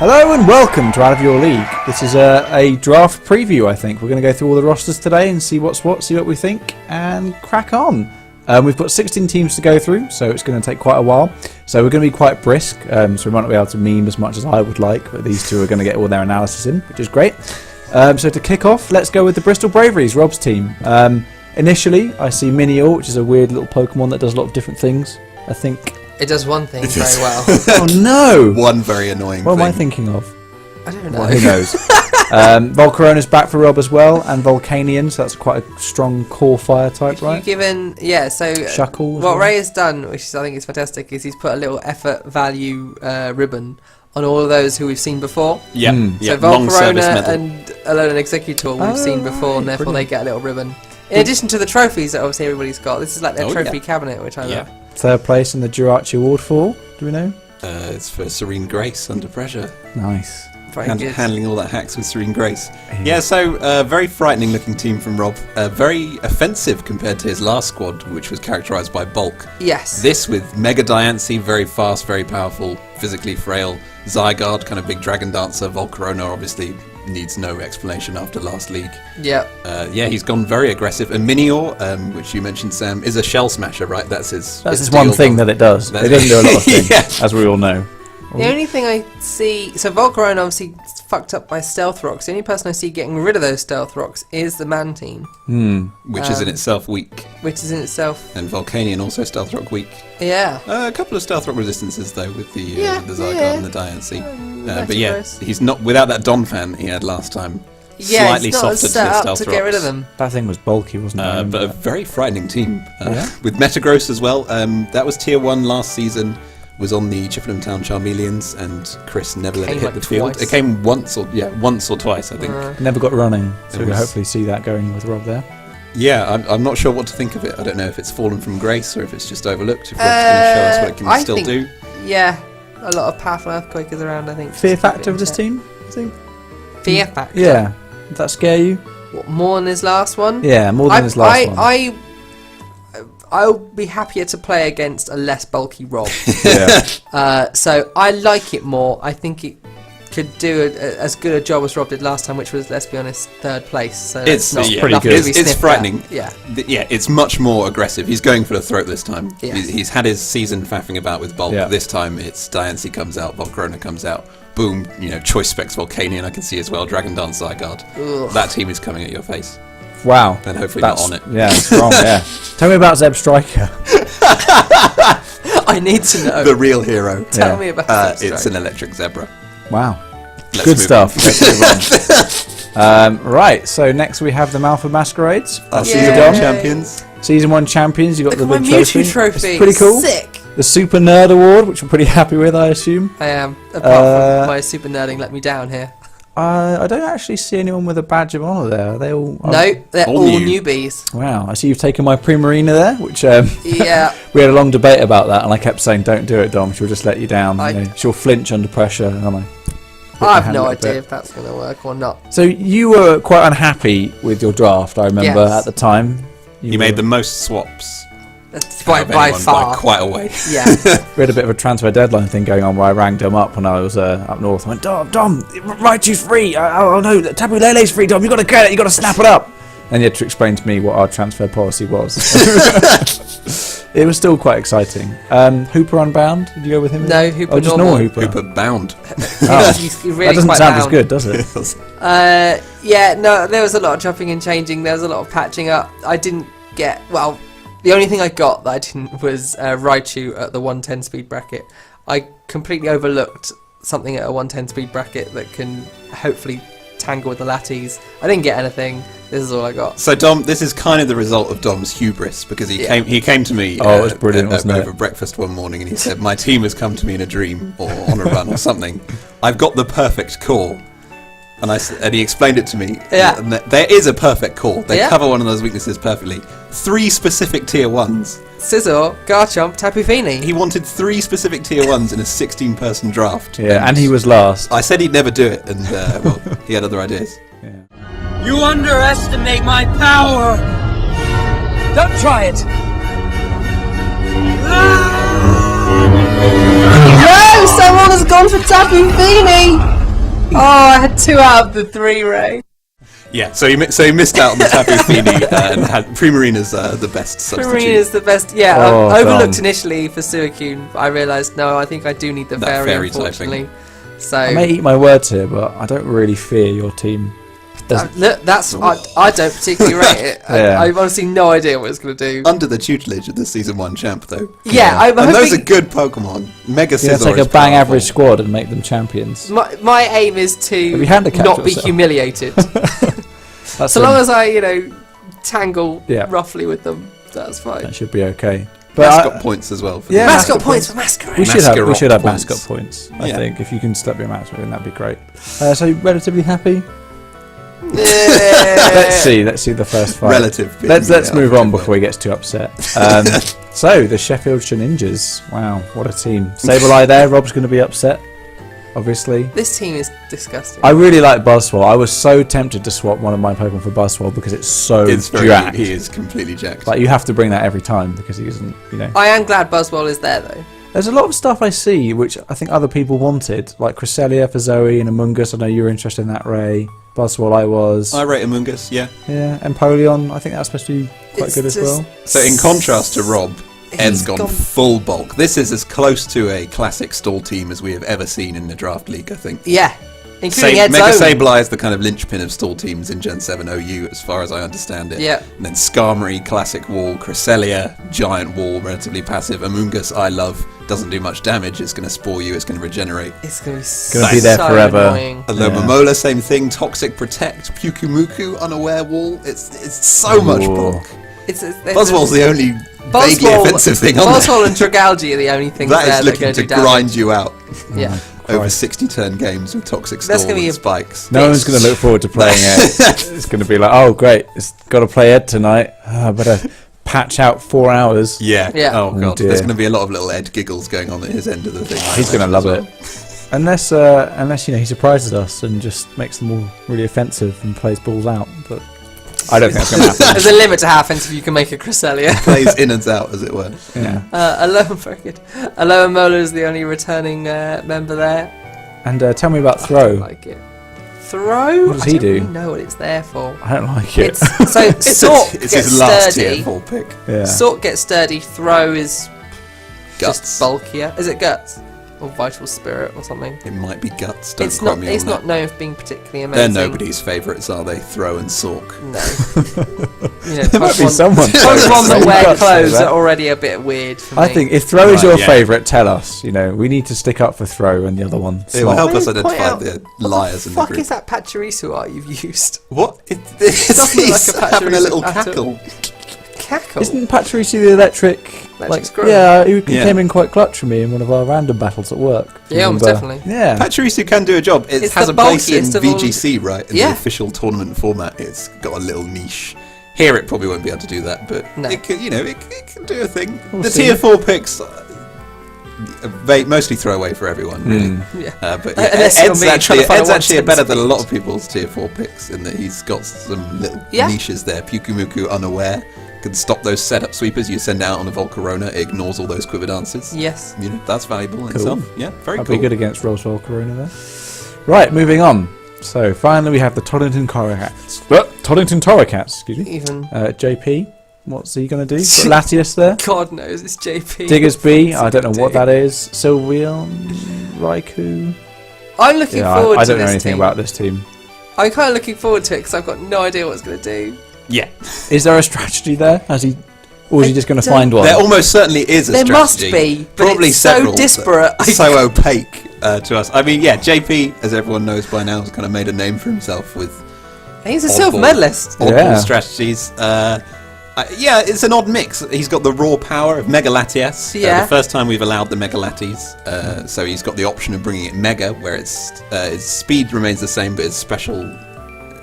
Hello and welcome to Out of Your League. This is a draft preview, I think. We're going to go through all the rosters today and see what's what, see what we think, and crack on. We've got 16 teams to go through, so it's going to take quite a while. So we're going to be quite brisk, so we might not be able to meme as much as I would like, but these two are going to get all their analysis in, which is great. So to kick off, let's go with the Bristol Braveries, Rob's team. Initially, I see Minior, which is a weird little Pokemon that does a lot of different things, I think. It does one thing very well. Oh no! One very annoying thing. What am I thinking of? I don't know. Well, who knows? Volcarona's back for Rob as well, and Volcanion, so that's quite a strong core fire type, right? So Shuckle. What Ray has done, which I think is fantastic, is he's put a little effort value ribbon on all of those who we've seen before. Yeah, So Volcarona and Alolan Executor we've seen before, and therefore they get a little ribbon. In addition to the trophies that obviously everybody's got, this is like their trophy cabinet, which I love. Third place in the Jirachi Award for, do we know? It's for Serene Grace under pressure. Nice. Handling all that hacks with Serene Grace. Yeah, so very frightening looking team from Rob. Very offensive compared to his last squad, which was characterised by bulk. Yes. This with Mega Diancie, very fast, very powerful, physically frail. Zygarde, kind of big dragon dancer. Volcarona obviously needs no explanation after last league. Yeah. He's gone very aggressive. And Minior, which you mentioned, Sam, is a shell smasher, right? That's his one thing that it does. It doesn't do a lot of things, as we all know. The only thing I see... So Volcarona obviously fucked up by Stealth Rocks. The only person I see getting rid of those Stealth Rocks is the Mantine. Which is in itself weak. Which is in itself... And Volcanion also Stealth Rock weak. Yeah. A couple of Stealth Rock resistances, though, with the Zygarde and the Diancie. But yeah, he's not... Without that Donphan he had last time. Yeah, slightly it's not softer set to up Stealth to Rocks. get rid of them. That thing was bulky, wasn't it? But a very frightening team. With Metagross as well. That was Tier 1 last season. Was on the Chippenham Town Charmeleons, and Chris never let it hit the field. It came once or twice, I think. Never got running, so we'll hopefully see that going with Rob there. Yeah, I'm not sure what to think of it. I don't know if it's fallen from grace or if it's just overlooked. If Rob's going to show us what it can still do. Yeah, a lot of powerful Earthquakers around, I think. Fear factor of this team, I think? Fear factor? Yeah. Does that scare you? What, more than his last one? Yeah, more than his last one. I'll be happier to play against a less bulky Rob. Yeah. So I like it more. I think it could do as good a job as Rob did last time, which was, let's be honest, third place. So it's pretty good. It's frightening. Yeah. It's much more aggressive. He's going for the throat this time. Yes. He's had his season faffing about with bulk. Yeah. This time it's Diancie comes out, Volcarona comes out. Boom, Choice Specs Volcanion I can see as well, Dragon Dance Zygarde. Ugh. That team is coming at your face. Wow. And hopefully not on it. Yeah, strong, yeah. Tell me about Zeb Striker. I need to know. The real hero. Tell me about Zeb Striker. It's an electric zebra. Wow. Let's good move stuff. Let's move on. Right, so next we have the Malfa Masquerades. Season 1 champions. Season 1 champions, you got the big Mewtwo trophy. It's pretty cool. Sick. The Super Nerd Award, which we're pretty happy with, I assume. I am, apart from my super nerding let me down here. I don't actually see anyone with a badge of honour there. Are they all? No, they're all newbies. Wow, I see you've taken my Primarina there, which yeah. We had a long debate about that, and I kept saying, "Don't do it, Dom. She'll just let you down. She'll flinch under pressure." And I have no idea if that's going to work or not. So you were quite unhappy with your draft, I remember at the time. You made the most swaps. By far. By quite a way. Yeah. We had a bit of a transfer deadline thing going on where I rang Dom up when I was up north. I went, Dom, Raichu's free. Oh no, Tapu Lele's free, Dom. You got to get it. You got to snap it up. And you had to explain to me what our transfer policy was. It was still quite exciting. Hooper Unbound, did you go with him? No, Hooper just normal. Hooper. Hooper Bound. He's really that doesn't quite sound bound. as good, does it? Yeah, no, there was a lot of chopping and changing. There was a lot of patching up. I didn't get... Well, the only thing I got that I didn't was Raichu at the 110 speed bracket. I completely overlooked something at a 110 speed bracket that can hopefully tangle with the Latties. I didn't get anything. This is all I got. So Dom, this is kind of the result of Dom's hubris, because he came to me it was brilliant, wasn't over breakfast one morning, and he said, "My team has come to me in a dream or on a run or something. I've got the perfect core." And he explained it to me. Yeah. And there is a perfect core. They cover one of those weaknesses perfectly. 3 specific tier 1s. Scizor, Garchomp, Tapu Fini. He wanted 3 specific tier 1s in a 16-person draft. Yeah, and he was last. I said he'd never do it, and he had other ideas. Yeah. You underestimate my power. Don't try it. No, someone has gone for Tapu Fini. I had 2 out of the 3, Ray. Yeah, so you missed out on the Tapu Fini and had Primarina's the best substitute. Primarina's the best. Yeah, Oh, overlooked Dom. initially for Suicune, but I realised no, I think I do need the That fairy, fairy unfortunately. So I may eat my words here, but I don't really fear your team. look, that's I don't particularly rate it. Yeah. I've honestly no idea what it's going to do. Under the tutelage of the Season 1 champ, though. Yeah, I'm and those hoping- are good Pokemon. Mega Yeah, Scizor take a is bang powerful. average squad and make them champions. My aim is Have to you handicapped not be yourself? humiliated. That's So long as I, tangle Yeah. roughly with them, that's fine. that should be okay. But Mascot points as well. For Yeah, the Mascot points for Masquerade. we should have Mascot mascot points. points. I Yeah. think if you can stop your mascot, then that'd be great. So relatively happy. Yeah. Let's see the first fight. relative. Let's move on before he gets too upset. So the Sheffield Ninjas. Wow, what a team! Sableye there. Rob's going to be upset, obviously. This team is disgusting. I really like Buzzwole. I was so tempted to swap one of my Pokemon for Buzzwole because it's so jacked. He is completely jacked. Like you have to bring that every time because he isn't. I am glad Buzzwole is there though. There's a lot of stuff I see which I think other people wanted, like Cresselia for Zoe and Among Us. I know you were interested in that, Ray. Buzzwole I was. I rate Among Us, yeah. Yeah, Empoleon, I think that's supposed to be quite It's good as well. So in contrast to Rob, Ed's He's gone full bulk. This is as close to a classic stall team as we have ever seen in the draft league, I think. Yeah, including Ed's Mega own. Sableye is the kind of linchpin of stall teams in Gen 7 OU, as far as I understand it. Yeah. And then Skarmory, classic wall. Cresselia, giant wall, relatively passive. Amoonguss, I love, doesn't do much damage. It's going to spore you. It's going to regenerate. It's gonna be Gonna be there so forever. annoying. Alomomola, same thing. Toxic Protect. Pukumuku, unaware wall. It's so much Ooh. bulk. Buzzwole's Buzzwole's the only vaguely offensive thing on Buzzwole and Dragalge are the only things that there is that are looking going to do damage. grind you out Yeah. over 60 turn games with Toxic Storm That's gonna be and a- Spikes. No one's going to look forward to playing it. It's going to be like, oh great, it's got to play Ed tonight. I better patch out 4 hours. Yeah. Yeah. Oh, Oh, God. dear. There's going to be a lot of little Ed giggles going on at his end of the thing. He's going to love it. Unless he surprises us and just makes them all really offensive and plays balls out. But I don't think that's going to happen. There's a limit to how offensive you can make a Cresselia. Plays in and out, as it were. Yeah. Very good. Alomomola is the only returning member there. And tell me about I Throw. don't like it. Throw? What does I he don't do? really know what it's there for. I don't like it. It's so Sort It's gets his last sturdy. tier 4 pick. Yeah. Sort gets sturdy. Throw is Guts. just bulkier. Is it Guts or Vital Spirit or something? It might be Guts. Don't It's quote not. me on It's that. not known for being particularly They're amazing. nobody's favourites, are they? Throw and Sork. No. There might be someone. Pokemon that wear Guts, clothes though, are already a bit weird for me. I think if Throw is your Right, yeah. favourite, tell us. We need to stick up for Throw and the other one. It will Slot. help us Point identify out, the liars in the What the fuck group. is that Pachirisu art you've used? What? doesn't look He's like a having a Pachirisu little at all. cackle. Cackle. Isn't Pachirisu the electric? Squirrel? Yeah, he Yeah. came in quite clutch for me in one of our random battles at work. Yeah, almost Remember? definitely. Yeah. Pachirisu can do a job. It It's has the a place in bulkiest of all- VGC, right? In Yeah. the official tournament format, it's got a little niche. Here, it probably won't be able to do that, but No. it can, it can do a thing. We'll the see. tier 4 picks, mostly throwaway for everyone, really. Yeah. But Unless you're Ed's me, trying actually, to find a Ed's actually 110 better than a speed. lot of people's tier 4 picks in that he's got some little Yeah. niches there. Pukumuku unaware can stop those setup sweepers you send out on a Volcarona. It ignores all those quiver dances. Yes. That's valuable in Cool. itself. Yeah, very That'd cool. be good against Rolls Corona there. Right, moving on. So finally we have the Toddington Torricats. Toddington Torricats, excuse me. Even JP, what's he going to do? Got Latias there. God knows it's JP. Diggersby, I What's don't know he what gonna that is. Sylveon, Raikou. I'm looking Yeah, forward I to don't know this anything team. about this team. I'm kind of looking forward to it because I've got no idea what it's going to do. Yeah. Is there a strategy there? Or is he just going to don't- find one? There almost certainly is a There must strategy. be, but Probably it's so several, disparate. but so opaque to us. I mean, yeah, JP, as everyone knows by now, has kind of made a name for himself with He's a oddball- silver medalist. oddball Yeah. strategies. Yeah, it's an odd mix. He's got the raw power of Mega Latias. Yeah. The first time we've allowed the Mega Latis. So he's got the option of bringing it Mega, where its speed remains the same, but its special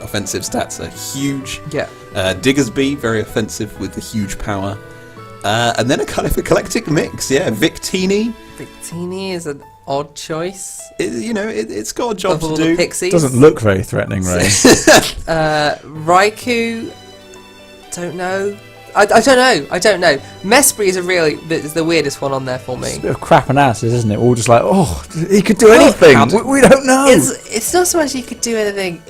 offensive stats are huge. Yeah. Diggersby, very offensive with the huge power. And then a kind of eclectic mix, yeah. Victini, Victini is an odd choice. it's got a job Of all to the do. pixies. Doesn't look very threatening, Ray. Raikou, don't know. I don't know. Mespri is the weirdest one on there for me. It's a bit of crap analysis, isn't it? All just like, oh, he could do anything. We don't know. It's not so much he could do anything.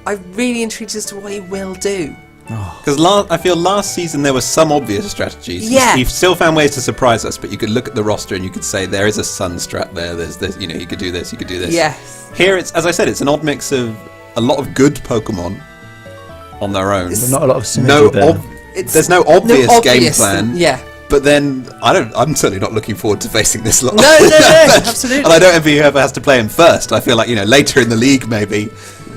I'm really intrigued as to what he will do. Because I feel last season there were some obvious strategies. Yeah. He still found ways to surprise us, but you could look at the roster and you could say there is a Sun strat there. There's this, he could do this, he could do this. Yes. Here, it's, as I said, it's an odd mix of a lot of good Pokemon on their own. There's not a lot of synergy there. There's no obvious game plan. Yeah. But then I'm certainly not looking forward to facing this lot. No, absolutely. And I don't envy whoever has to play him first. I feel like later in the league maybe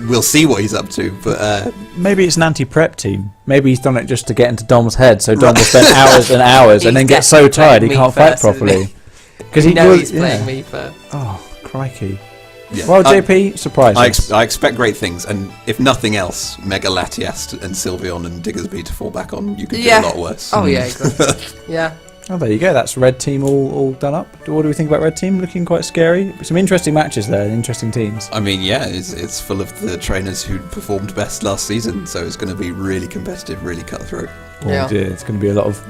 we'll see what he's up to. But maybe it's an anti-prep team. Maybe he's done it just to get into Dom's head, so Dom will spend hours and hours and then get so tired he can't fight properly. Because he's playing me first. Oh, crikey. Yeah. Well, JP, surprise us. I expect great things, and if nothing else, Mega Latias and Sylveon and Diggersby to fall back on, you could do a lot worse. Oh, yeah, exactly. Yeah. Oh, there you go. That's Red Team all done up. What do we think about Red Team? Looking quite scary. Some interesting matches there, interesting teams. I mean, yeah, it's full of the trainers who performed best last season, so it's going to be really competitive, really cutthroat. Oh dear, it's going to be a lot of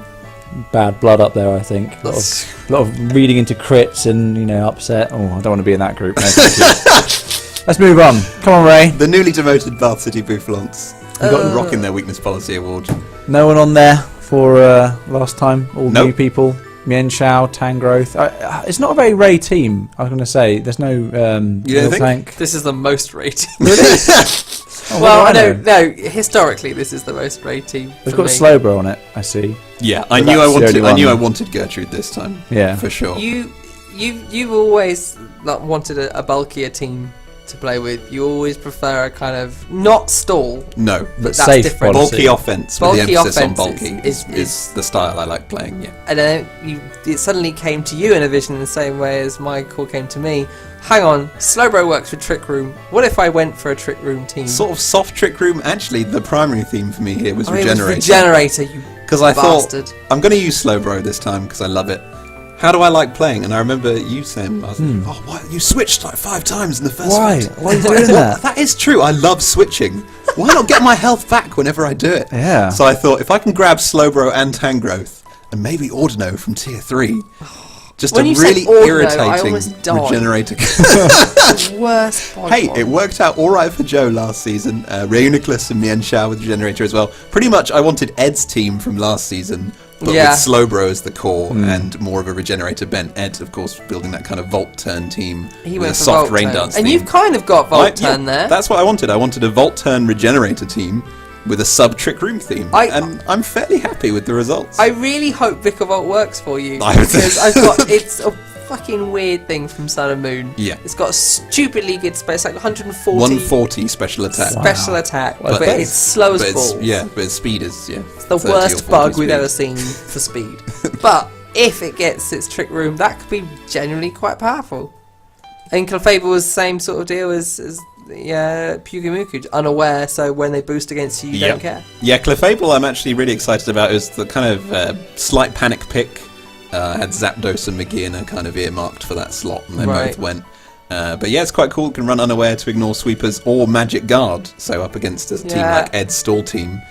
bad blood up there, I think. A lot of reading into crits and, upset. Oh, I don't want to be in that group. No, let's move on. Come on, Ray. The newly demoted Bath City Bouffalants. We got rocking their weakness policy award. No one on there for last time. All new people. Mian Shao, Tangrowth. It's not a very Ray team, I was going to say. There's no Tank. This is the most Ray team. Really? Well, no. Historically, this is the most Ray team. They've got Slowbro on it, I see. Yeah, I knew I wanted Gertrude this time. Yeah, for sure. You've always wanted a bulkier team to play with. You always prefer a kind of not stall. No, but that's safe different. Bulky offense with the emphasis on bulky is the style I like playing. Yeah, and then it suddenly came to you in a vision in the same way as my call came to me. Hang on, Slowbro works for Trick Room. What if I went for a Trick Room team? Sort of soft Trick Room. Actually, the primary theme for me here was Regenerator. Regenerator, you because I thought I'm going to use Slowbro this time because I love it. How do I like playing? And I remember you saying, "Oh, why you switched like 5 times in the first Why? fight." Why are you doing that? That is true. I love switching. Why not get my health back whenever I do it? Yeah. So I thought if I can grab Slowbro and Tangrowth and maybe Ordino from tier 3. Just when a really irritating regenerator. Worst Pokemon. Hey, it worked out alright for Joe last season. Reuniclus and Mian Shao with Regenerator as well. Pretty much I wanted Ed's team from last season, but with Slowbro as the core and more of a Regenerator bent. Ed, of course, building that kind of Volt Turn team with a soft Rain Dance and theme. you've kind of got Volt Turn there. That's what I wanted. I wanted a Volt Turn Regenerator team with a sub-Trick Room theme, and I'm fairly happy with the results. I really hope Vikavolt works for you, because it's a fucking weird thing from Sun and Moon. Yeah. It's got a stupidly good space, like 140 special attack. Special attack, but it's slow as balls. Yeah, but its speed is, It's the worst bug we've ever seen for speed. But if it gets its Trick Room, that could be genuinely quite powerful. And Clefable was the same sort of deal as Pugamuku, unaware, so when they boost against you, you don't care. Yeah, Clefable I'm actually really excited about. It was the kind of slight panic pick. Had Zapdos and Magearna kind of earmarked for that slot, and they both went. But yeah, it's quite cool. It can run unaware to ignore sweepers or Magic Guard. So up against a team like Ed's stall team,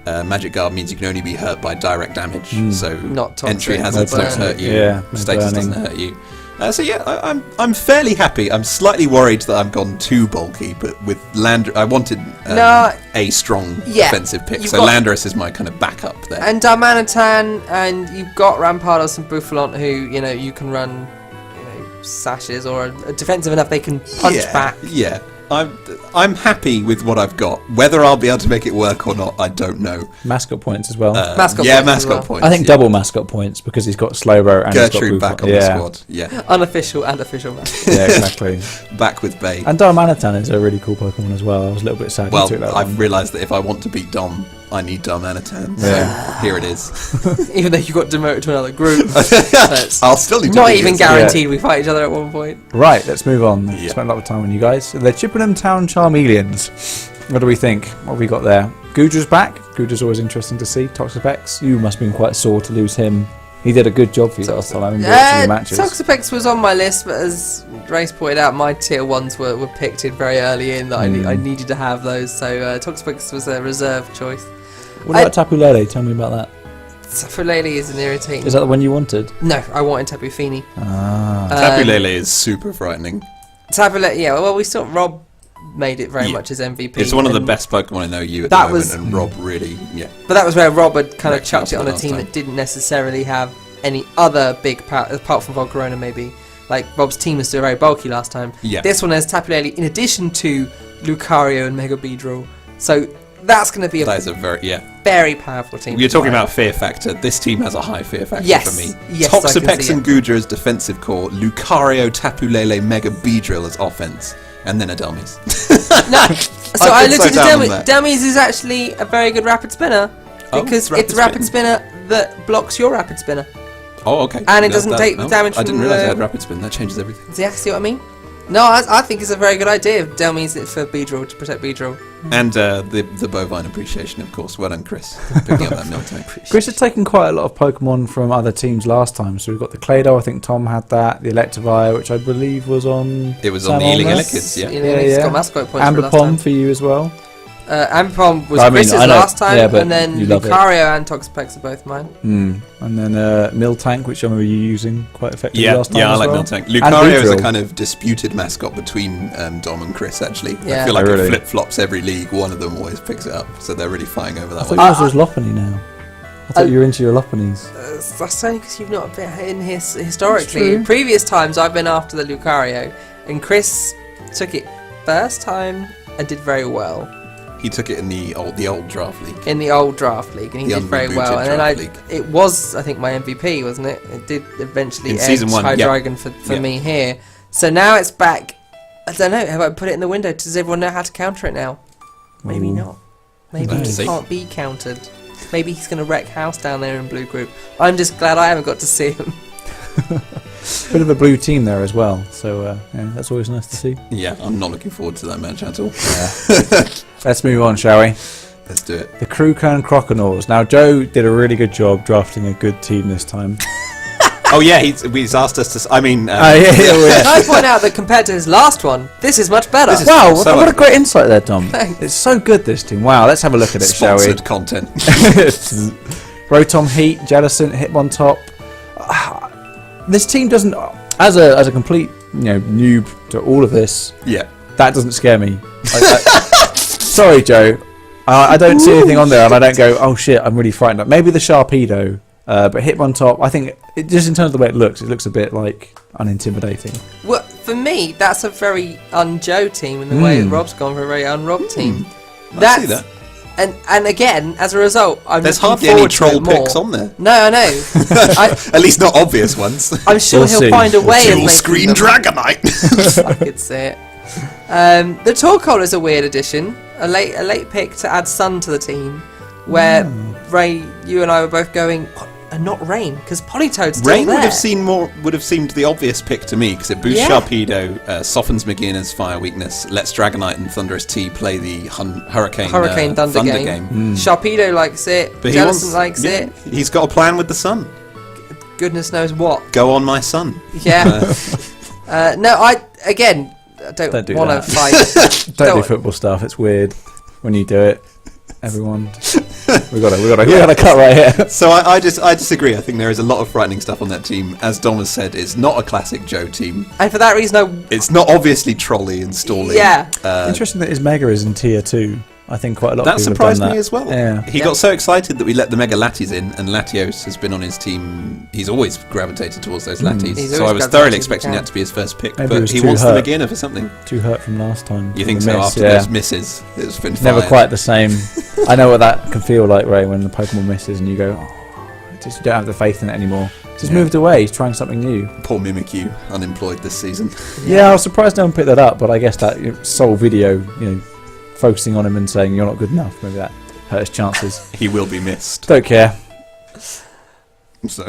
Magic Guard means you can only be hurt by direct damage. So not toxic, entry hazards don't hurt you, status doesn't hurt you. So yeah, I'm fairly happy. I'm slightly worried that I've gone too bulky, but with Landorus, I wanted a strong defensive pick. So Landorus is my kind of backup there. And Darmanitan, and you've got Rampardos and Bouffalant, who you can run, sashes or are defensive enough they can punch back. Yeah. I'm happy with what I've got. Whether I'll be able to make it work or not, I don't know. Mascot points as well. Mascot points. I think double mascot points because he's got Slowbro and Gertrude back on the squad. Yeah, unofficial and official mascot. Yeah, exactly. Back with Bay. And Darmanitan is a really cool Pokemon as well. I was a little bit sad. Well, I've realised that if I want to beat Dom, I need Darmanitan. So here it is. Even though you got demoted to another group, I'll still need to not even guaranteed we fight each other at one point. Right, let's move on. Spent a lot of time on you guys. The Chippenham Town Charmeleons. What do we think? What have we got there? Gudra's back. Gudra's always interesting to see. Toxapex, you must have been quite sore to lose him. He did a good job for you last time. I remember watching the matches. Toxapex was on my list, but as Grace pointed out, my tier 1s were picked in very early in that I needed to have those, so Toxapex was a reserve choice. What about Tapu Lele? Tell me about that. Tapu Lele is an irritating. Is that the one you wanted? No, I wanted Tapu Fini. Tapu Lele is super frightening. Tapu Lele, yeah. Well, we thought Rob made it very much as MVP. It's one of the best Pokemon I know you at the moment, and Rob really, But that was where Rob had kind of chucked it on a last team time. that didn't necessarily have any other big power, apart from Volcarona maybe. Like, Rob's team was still very bulky last time. Yeah. This one has Tapu Lele in addition to Lucario and Mega Beedrill. So that's going to be that is a very, very powerful team. You're talking about fear factor. This team has a high fear factor Yes. for me. Yes, I can Toxapex see and it. Goodra as defensive core, Lucario, Tapu Lele, Mega Beedrill as offense, and then Adames. No. So I I've been looked so at down on the that. Dummies is actually a very good rapid spinner because rapid it's a rapid spin. spinner that blocks your rapid spinner. Oh, okay. And it doesn't take the damage I didn't from realise the- it had rapid spin. That changes everything. Yeah, see what I mean? No, I think it's a very good idea. Delmies for Beedrill to protect Beedrill. And the bovine appreciation, of course. Well done, Chris, picking up that Miltank. Chris has taken quite a lot of Pokemon from other teams last time. So we've got the Claydol, I think Tom had that. The Electivire, which I believe was on... It was on the Ealing Elikids, yeah. It's got mascot points for last time. Ambipom for you as well. Ambipom was I mean, Chris's I know, last time, yeah, but and then you love it. Lucario and Toxapex are both mine. And then Miltank, which I remember you using quite effectively Yeah, last time I as like well. Miltank. Lucario is a Beedrill. kind of disputed mascot between Dom and Chris, actually. Yeah. I feel like Oh, really? it flip-flops every league. One of them always picks it up, so they're really fighting over I that thought one. yours was Lopunny now. I thought you were into your Lopunnies. That's only because you've not been in historically. true. In previous times, I've been after the Lucario, and Chris took it first time and did very well. He took it in the old draft league. In the old draft league, and he The did very unrebooted well. And then draft league. it was, I think, my MVP, wasn't it? It did eventually In edge season 1, yeah. Hydreigon for Yeah. me here. So now it's back. I don't know. Have I put it in the window? Does everyone know how to counter it now? Maybe Ooh. not. Maybe We'll he see. can't be countered. Maybe he's going to wreck house down there in blue group. I'm just glad I haven't got to see him. Bit of a blue team there as well. So that's always nice to see. Yeah, I'm not looking forward to that match at all. Let's move on, shall we? Let's do it. The Krukan Croconaws. Now, Joe did a really good job drafting a good team this time. Oh yeah, he's asked us to. I mean, Oh, yeah. Can I point out that compared to his last one, this is much better. This is- Wow, So what a great insight there, Tom. Thanks. It's so good, this team. Wow, let's have a look at it, shall we? sponsored content. Rotom, Heat, Jellicent, Hitmontop. This team doesn't, as a complete noob to all of this, Yeah. that doesn't scare me. Sorry, Joe. I don't see anything on there, and I don't go, oh shit, I'm really frightened. Maybe the Sharpedo, but Hitmontop, I think, just in terms of the way it looks a bit like unintimidating. Well, for me, that's a very un-Joe team in the way that Rob's gone for a very un-Rob team. I see that. And again, as a result, I'm There's looking hardly any forward to troll it more. picks on there. No, I know. At least not obvious ones. I'm sure We'll he'll see. find a way of Dual making screen them. Dragonite. I could see it. The Torkoal is a weird addition. A late pick to add Sun to the team, where Ray, you and I were both going, and not Rain, because Politoad's still Rain there. would have seemed the obvious pick to me because it boosts Yeah. Sharpedo, softens McGinnis' fire weakness, lets Dragonite and Thunderous T play the Hurricane Thunder game. Sharpedo likes it. But Jellicent likes it. He's got a plan with the sun. Goodness knows what. Go on, my son. Yeah. No, I don't do want to that. fight. Don't do football stuff. It's weird when you do it. Everyone, we got to cut right here. So I disagree. I think there is a lot of frightening stuff on that team. As Dom has said, it's not a classic Joe team. And for that reason, It's not obviously Trolley and Stalling. Yeah. Interesting that his Mega is in tier 2. I think quite a lot That of people surprised have done me that. as well. Yeah. He got so excited that we let the Mega Latis in, and Latios has been on his team. He's always gravitated towards those Latis. He's So always I was gravitated thoroughly if he expecting can. that to be his first pick. Maybe he but was he too wants hurt. the beginner for something. Too hurt from last time. You from think the so? miss, After yeah. those misses, it's been Never fine. quite the same. I know what that can feel like, Ray, when the Pokemon misses and you go, oh, just you don't have the faith in it anymore. He's moved away. He's trying something new. Poor Mimikyu, unemployed this season. Yeah, I was surprised no one picked that up, but I guess that sole video, focusing on him and saying you're not good enough, maybe that hurt his chances. He will be missed. Don't care. So.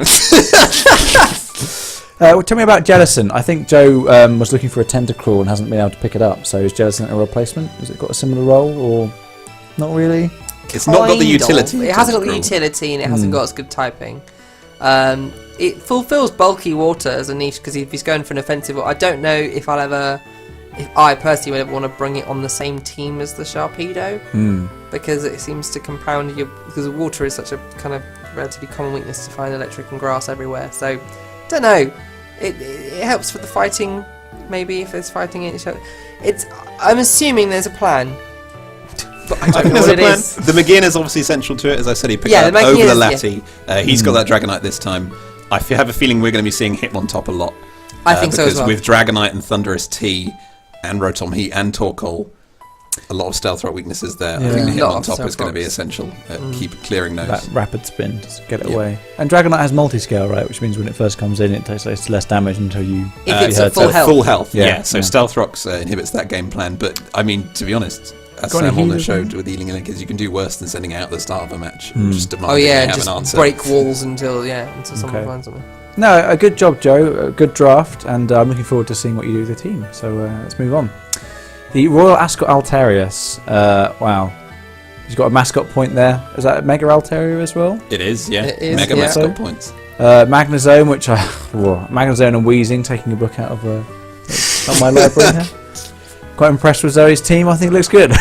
Tell me about Jellicent. I think Joe was looking for a Tentacruel and hasn't been able to pick it up. So is Jellicent a replacement? Has it got a similar role or not really? It's not got the Kind of. utility. It hasn't got the Tentacruel. utility and it hasn't got as good typing. It fulfills bulky water as a niche because if he's going for an offensive, I don't know if I'll ever if I personally would want to bring it on the same team as the Sharpedo, because it seems to compound because water is such a kind of relatively common weakness to find electric and grass everywhere. So, don't know. It helps with the fighting. Maybe if there's fighting in each other, I'm assuming there's a plan. But I don't know what it is. The McGinn is obviously central to it. As I said, he picked up over the Lati. He's got that Dragonite this time. I have a feeling we're going to be seeing Hitmontop a lot. I think so as well. Because with Dragonite and Thunderous T and Rotom Heat and Torkoal, a lot of Stealth Rock weaknesses there. Yeah. I think the A lot of Hitmontop is going to be Stealth essential. Keep clearing those. That rapid spin, just get it away. And Dragonite has multi-scale, right? Which means when it first comes in, it takes less damage until you... If it's at full health. Full health, Yeah. So Stealth Rocks inhibits that game plan. But, I mean, to be honest, as Sam Horner showed with Healing Linkers, you can do worse than sending out at the start of a match. Just demanding you have an answer. Break walls until someone finds something. No, a good job, Joe. A good draft, and I'm looking forward to seeing what you do with the team. So let's move on. The Royal Ascot Altarius. Wow. He's got a mascot point there. Is that a Mega Altaria as well? It is, yeah. It is, Mega yeah. mascot points. Magnezone, which Magnezone and Weezing, taking a book out of not my library here. Quite impressed with Zoe's team. I think it looks good.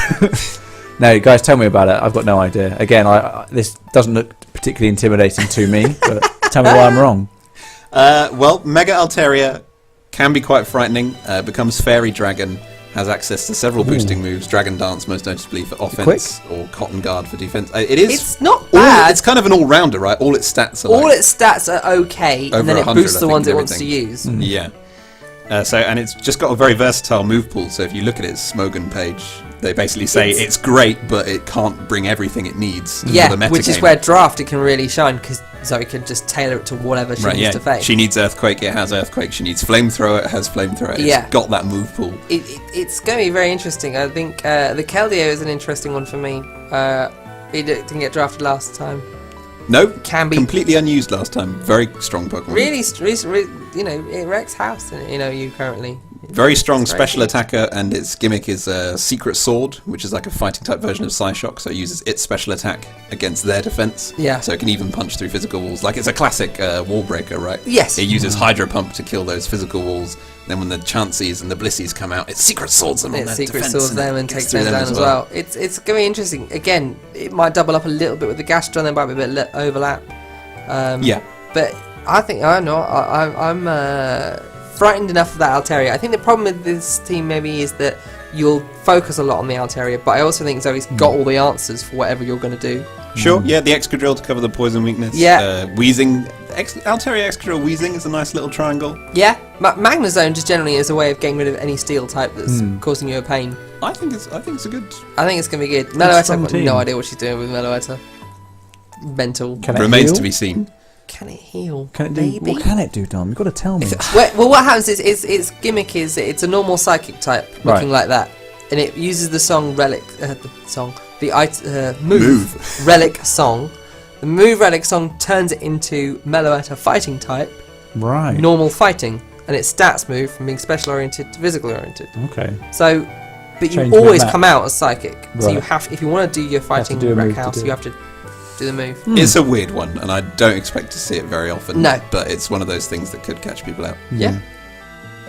No, guys, tell me about it. I've got no idea. Again, this doesn't look particularly intimidating to me, but tell me why I'm wrong. Well, Mega Altaria can be quite frightening. Becomes Fairy Dragon, has access to several boosting moves. Dragon Dance, most notably for offense, or Cotton Guard for defense. It's not bad. It's kind of an all-rounder, right? All its stats are are okay, over and then it 100, boosts the ones it wants to use. Yeah. And it's just got a very versatile move pool. So if you look at its Smogon page, they basically say it's great, but it can't bring everything it needs. For the meta which is game. where draft it can really shine, because Zoe can just tailor it to whatever she needs to face. She needs Earthquake, it has Earthquake. She needs Flamethrower, it has Flamethrower. It's got that move pool. It's going to be very interesting. I think the Keldeo is an interesting one for me. It didn't get drafted last time. No, can be completely unused last time. Very strong Pokemon. Really, it wrecks house. You currently. Very strong special attacker, and its gimmick is Secret Sword, which is like a fighting type version of Psyshock, so it uses its special attack against their defense. Yeah. So it can even punch through physical walls. Like it's a classic wall breaker, right? Yes. It uses Hydro Pump to kill those physical walls. Then when the Chanseys and the Blissies come out, it Secret Swords them on their Secret defense. Swords them and takes them down as well. It's going to be interesting. Again, it might double up a little bit with the Gastron. There might be a bit of overlap. But I think I'm frightened enough of that Altaria. I think the problem with this team maybe is that you'll focus a lot on the Altaria, but I also think Zoe's got all the answers for whatever you're going to do. Sure, yeah, the Excadrill to cover the poison weakness. Yeah. Weezing, Altaria, Excadrill, Weezing is a nice little triangle. Yeah, Magnezone just generally is a way of getting rid of any steel type that's causing you a pain. I think it's a good. I think it's going to be good. Meloetta, I've got team. no idea what she's doing with Meloetta. Mental. Remains to be seen. Can it heal? Can it do? Maybe? What can it do, Dom? You've got to tell me. Well, what happens is its gimmick is it's a normal psychic type looking like that, and it uses the song Relic, move Relic Song. The move Relic Song turns it into Meloetta fighting type, Right. normal fighting, and its stats move from being special oriented to physical oriented. Okay. So, but you Change always with that. come out as psychic. So you Right. have, if you want to do your fighting do a wreck move to house, do you it. have to do the move. It's a weird one, and I don't expect to see it very often. No. But it's one of those things that could catch people out. Yeah.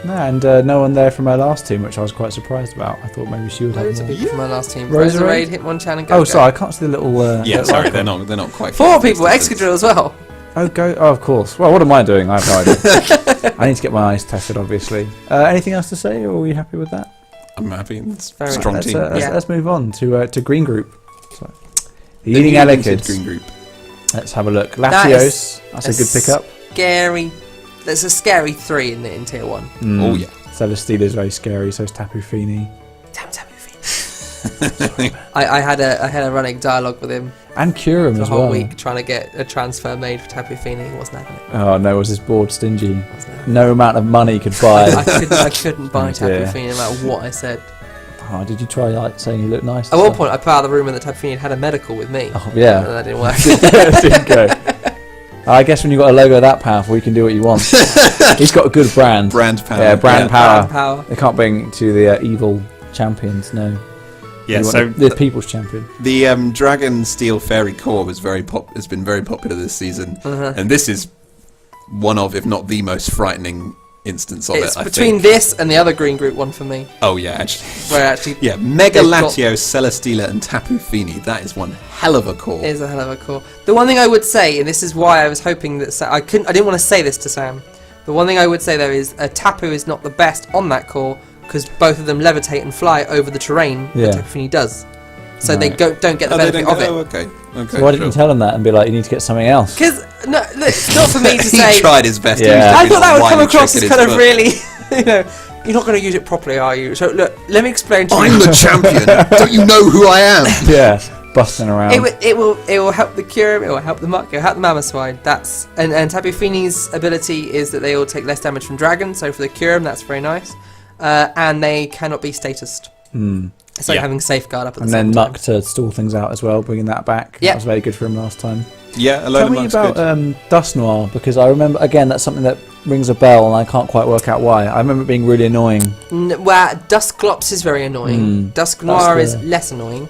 No, and no one there from our last team, which I was quite surprised about. I thought maybe she would have Loads of more. people from my last team. Roserade? Roserade, Hitmonchan, and Go-Go. Oh, sorry, I can't see the little... Yeah, little sorry, icon. they're not quite. 4 fair people, distances. Excadrill as well. Oh, of course. Well, what am I doing? I have no idea. I need to get my eyes tested, obviously. Anything else to say, or are we happy with that? I'm happy. It's a Very strong Let's, team. let's move on to Green Group. So, the The Eating new limited Elikids. Green Group. Let's have a look. That Latios. That's a good pickup. Scary. There's a scary 3 in tier 1. Oh yeah. Celesteela is very scary, so is Tapu Fini. Damn Tapu Fini. I had a running dialogue with him And Kyurem the as whole well. week trying to get a transfer made for Tapu Fini. He wasn't having it. Oh no, was this board stingy? Wasn't having it. No amount of money could buy. I couldn't buy Oh, Tapu dear. Fini no matter what I said. Oh, did you try saying he looked nice? At one point, I put out of the room and the Tapu Fini had a medical with me. Oh, yeah. And that didn't work. It didn't go. I guess when you've got a logo that powerful, you can do what you want. He's got a good brand. Brand power. Yeah, brand power. Brand power. They can't bring to the evil champions, no. Yeah. You want So the people's champion. the Dragon Steel Fairy Core was has been very popular this season, and this is one of, if not the most frightening instance of It's it. between this and the other green group one for me. Oh yeah, actually. Where actually, Yeah, Mega Latios, Celesteela, and Tapu Fini. That is one hell of a core. It is a hell of a core. The one thing I would say, and this is why I was hoping that I didn't want to say this to Sam. The one thing I would say though is Tapu is not the best on that core because both of them levitate and fly over the terrain that Tapu Fini does. So they don't get the benefit of it. Oh, okay. So why didn't you tell him that and be like, you need to get something else? Because no, look, it's not for me to say. He tried his best. Yeah. I thought that would come across as kind of really, you're not going to use it properly, are you? So look, let me explain to you. I'm the champion. Don't you know who I am? Yeah, busting around. It will help the Kyurem, it will help the Muck, it will help the Mamoswine. That's and Tapu Fini's ability is that they all take less damage from dragons. So for the Kyurem, that's very nice. And they cannot be statused. It's like having Safeguard up at the same time. And then Muck to stall things out as well, bringing that back. Yeah. That was very good for him last time. Yeah, Tell me about Dust Noir, because I remember, again, that's something that rings a bell and I can't quite work out why. I remember it being really annoying. Well, Dusclops is very annoying. Dusk Noir is less annoying.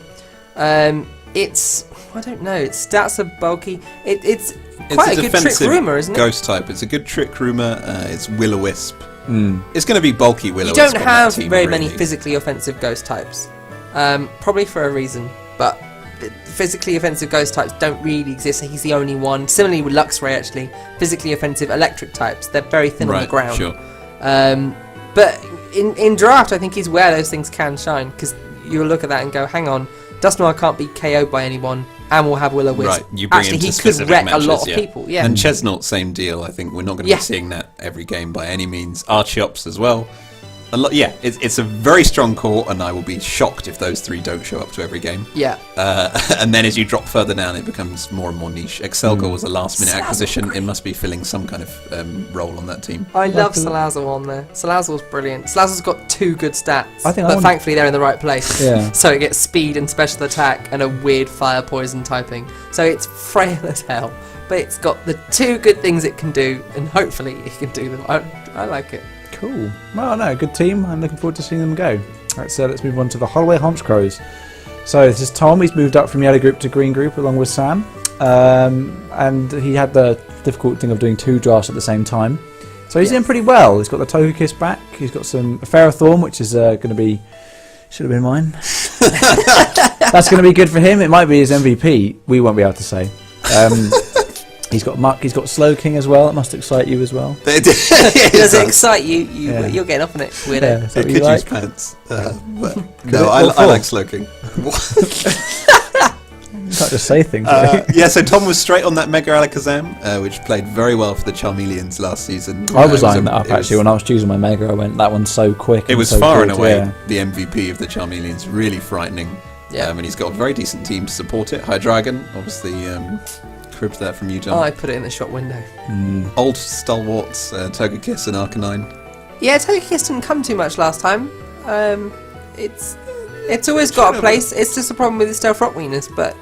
It's, I don't know, its stats are bulky. It's quite a good Trick Rumor, isn't it? Ghost type. It's a good Trick Rumor. It's Will-O-Wisp. It's going to be bulky Will-O-Wisp. You don't have team, very really. many physically offensive ghost types. Probably for a reason, but physically offensive ghost types don't really exist. He's the only one. Similarly with Luxray, actually, physically offensive electric types, they're very thin on the ground. Sure. But in draft, I think he's where those things can shine, because you'll look at that and go, hang on, Dust Noir can't be KO'd by anyone, and will have Will-O-Wisp. Right, you bring actually, him to he specific could wreck matches, a lot of people. Yeah. And Chesnaught, same deal. I think we're not going to be seeing that every game by any means. Archeops as well. It's a very strong core, and I will be shocked if those three don't show up to every game. Yeah. And then as you drop further down, it becomes more and more niche. Excelgor was a last-minute acquisition. It must be filling some kind of role on that team. I love Salazzle on there. Salazzle's brilliant. Salazzle's got 2 good stats, but I thankfully they're in the right place. Yeah. So it gets speed and special attack and a weird fire poison typing. So it's frail as hell, but it's got the 2 good things it can do, and hopefully it can do them. I like it. Cool. Well, no, good team. I'm looking forward to seeing them go. Let's move on to the Holloway Honchcrows. So this is Tom. He's moved up from yellow group to green group along with Sam. And he had the difficult thing of doing 2 drafts at the same time. So he's doing pretty well. He's got the Togekiss back. He's got some Ferrothorn, which is going to be... Should have been mine. That's going to be good for him. It might be his MVP. We won't be able to say. He's got Muck, he's got Slowking as well. It must excite you as well. Does it excite you? You're getting off on it, weirdo. Yeah, it could use pants. No, I like Slowking. You can't just say things. So Tom was straight on that Mega Alakazam, which played very well for the Charmeleons last season. I was eyeing that up actually when I was choosing my Mega. I went, that one's so quick. It was so far good, and away the MVP of the Charmeleons. Really frightening. Yeah. And he's got a very decent team to support it. Hydreigon, obviously. Cribbed that from you, John. Oh, I put it in the shop window. Old stalwarts, Togekiss and Arcanine. Yeah, Togekiss didn't come too much last time. It's always got a place. It's just a problem with the Stealth Rock weakness, but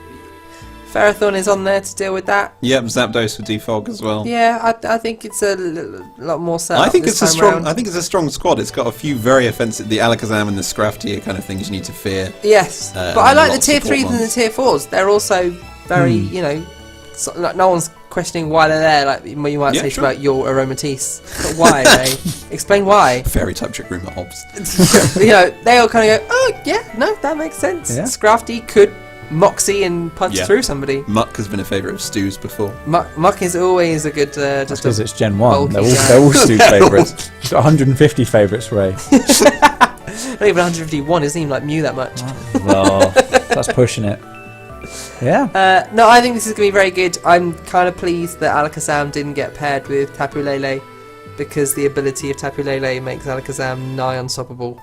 Ferrothorn is on there to deal with that. Yep, Zapdos for Defog as well. Yeah, I think it's a lot more set up. I think it's a strong. I think it's a strong squad. It's got a few very offensive. The Alakazam and the Scrafty are kind of things you need to fear. Yes, but I like the tier 3s and the tier 4s. They're also very, no one's questioning why they're there. Like you might say about your Aromatisse. But why, Ray? Explain why. Fairy type Trick Room obs. They all kind of go, oh yeah, no, that makes sense. Yeah. Scrafty could Moxie and punch through somebody. Muck has been a favourite of Stu's before. Muck is always a good. Just because it's Gen 1. They're all Stu's favourites. He's got 150 favourites, Ray. Not even 151. It doesn't even like Mew that much. Well, that's pushing it. Yeah. No, I think this is going to be very good. I'm kind of pleased that Alakazam didn't get paired with Tapu Lele, because the ability of Tapu Lele makes Alakazam nigh unstoppable.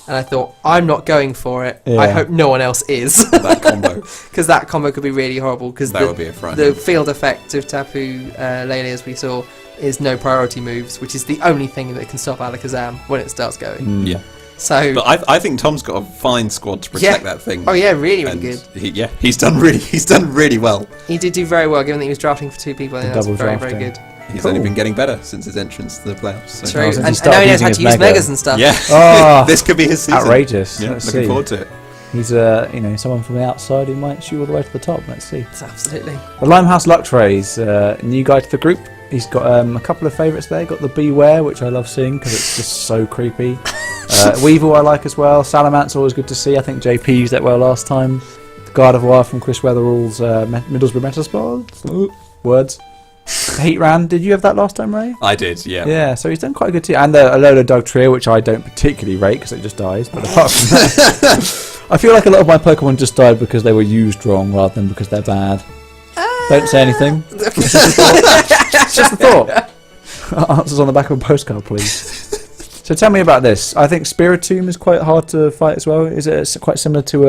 And I thought, I'm not going for it. Yeah. I hope no one else is. That combo. Because that combo could be really horrible. Because would be a fright. The field effect of Tapu Lele, as we saw, is no priority moves, which is the only thing that can stop Alakazam when it starts going. Yeah. So, but I think Tom's got a fine squad to protect that thing. Oh yeah, really good. He's done really well. He did do very well, given that he was drafting for 2 people. I think that's very good. He's only been getting better since his entrance to the playoffs. So. True, and now he knows how to use Megas and stuff. Yeah, this could be his season. Outrageous. Yeah, looking forward to it. He's someone from the outside who might shoot all the way to the top. Let's see. Absolutely. The Limehouse Luxrays, new guy to the group. He's got a couple of favourites there. Got the Beware, which I love seeing because it's just so creepy. Weevil I like as well. Salamance always good to see. I think JP used that well last time. The Guard of War from Chris Weatherall's Middlesbrough Metasport. Words. Heatran, did you have that last time, Ray? I did, yeah. Yeah, so he's done quite a good team. And a load of Dugtrio, which I don't particularly rate because it just dies. But apart from that, I feel like a lot of my Pokemon just died because they were used wrong rather than because they're bad. Don't say anything. It's just a thought. Answers on the back of a postcard, please. So tell me about this. I think Spiritomb is quite hard to fight as well. Is it quite similar to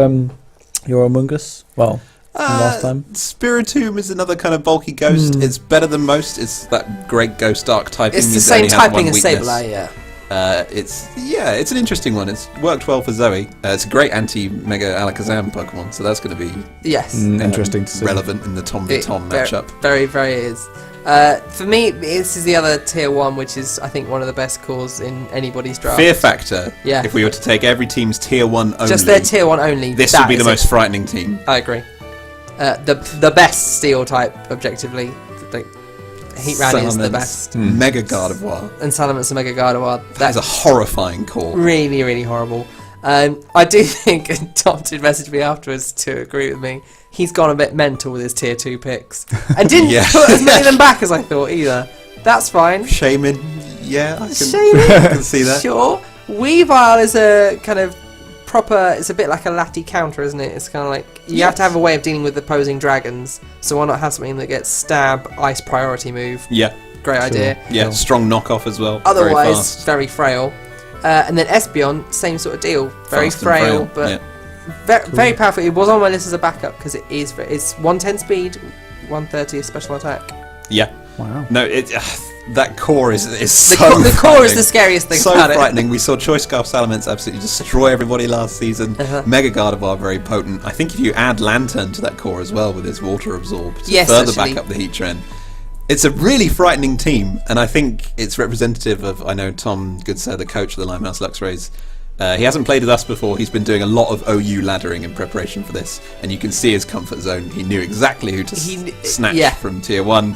your Amoonguss? Well, last time. Spiritomb is another kind of bulky ghost. It's better than most. It's that great ghost archetyping. It's the same typing as Sableye, yeah. It's an interesting one. It's worked well for Zoe. It's a great anti-Mega Alakazam Pokemon, so that's going to be interesting to see. Relevant in the Tom v Tom matchup. Very, very is. For me, this is the other tier 1, which is, I think, one of the best cores in anybody's draft. Fear factor. Yeah. If we were to take every team's tier 1 only. Just their tier 1 only. This would be the most frightening team. I agree. The best steel type, objectively. Heatran is the best. Mega Gardevoir. And Salamence and Mega Gardevoir. That is a horrifying call. Really, really horrible. I do think, and Tom did message me afterwards to agree with me, he's gone a bit mental with his tier 2 picks. And didn't put as many of them back as I thought either. That's fine. Shaman, yeah, I can see that. Sure. Weavile is a kind of proper, it's a bit like a Lati counter, isn't it? It's kind of like, you have to have a way of dealing with opposing dragons, so why not have something that gets stab, ice priority move? Yeah. Great idea. Yeah, strong knockoff as well. Otherwise, very frail. And then Espeon, same sort of deal. Very frail, but very powerful. It was on my list as a backup because it's 110 speed, 130 special attack. Yeah. Wow. No, that core is so the core is the scariest thing about it. So frightening. We saw Choice Scarf Salamence absolutely destroy everybody last season. Mega Gardevoir very potent. I think if you add Lantern to that core as well with his water absorb to further back up the heat trend, it's a really frightening team, and I think it's representative of, I know Tom Goodsir, the coach of the Limehouse Luxrays, he hasn't played with us before. He's been doing a lot of OU laddering in preparation for this, and you can see his comfort zone. He knew exactly who to snatch from tier 1,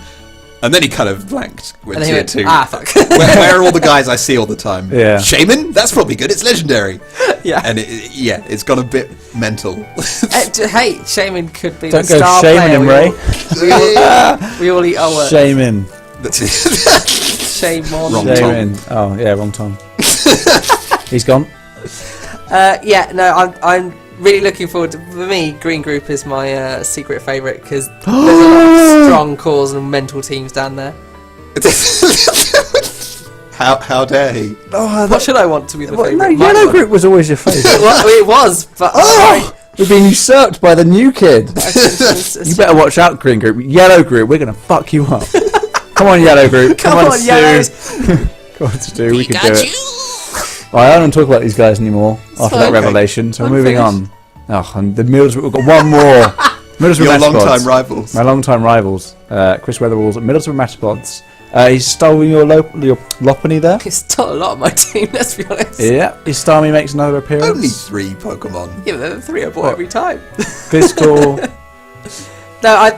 and then he kind of blanked with tier 2. Fuck. Where are all the guys I see all the time? Yeah. Shaman? That's probably good. It's legendary. Yeah. And it's gone a bit mental. Hey, Shaman could be Don't the star go shaming player. him, Ray. We all eat our work. Shaman. Shame on. Wrong Shaman. Oh, yeah, wrong Tom. He's gone. I'm really looking forward to. For me, Green Group is my secret favourite because there's a lot of strong cores and mental teams down there. How dare he? What should I want to be the favourite? No, Yellow Group was always your favourite. It was, but We've been usurped by the new kid. You better watch out, Green Group. Yellow Group, we're going to fuck you up. Come on, Yellow Group. Come on, Yellows. Come on, Stu, we can do it. I don't want to talk about these guys anymore after that revelation, so we're moving on. Oh, and the Middlesbrough, we've got one more. Middlesbrough Your Metapods. long-time rivals. My long-time rivals. Chris Weatherall's at Middlesbrough Metapods. He's stolen your Lopunny there. He's stole a lot of my team, let's be honest. Yeah, his Starmie makes another appearance. Only 3 Pokemon. Yeah, but 3 I bought every time. Gliscor. No,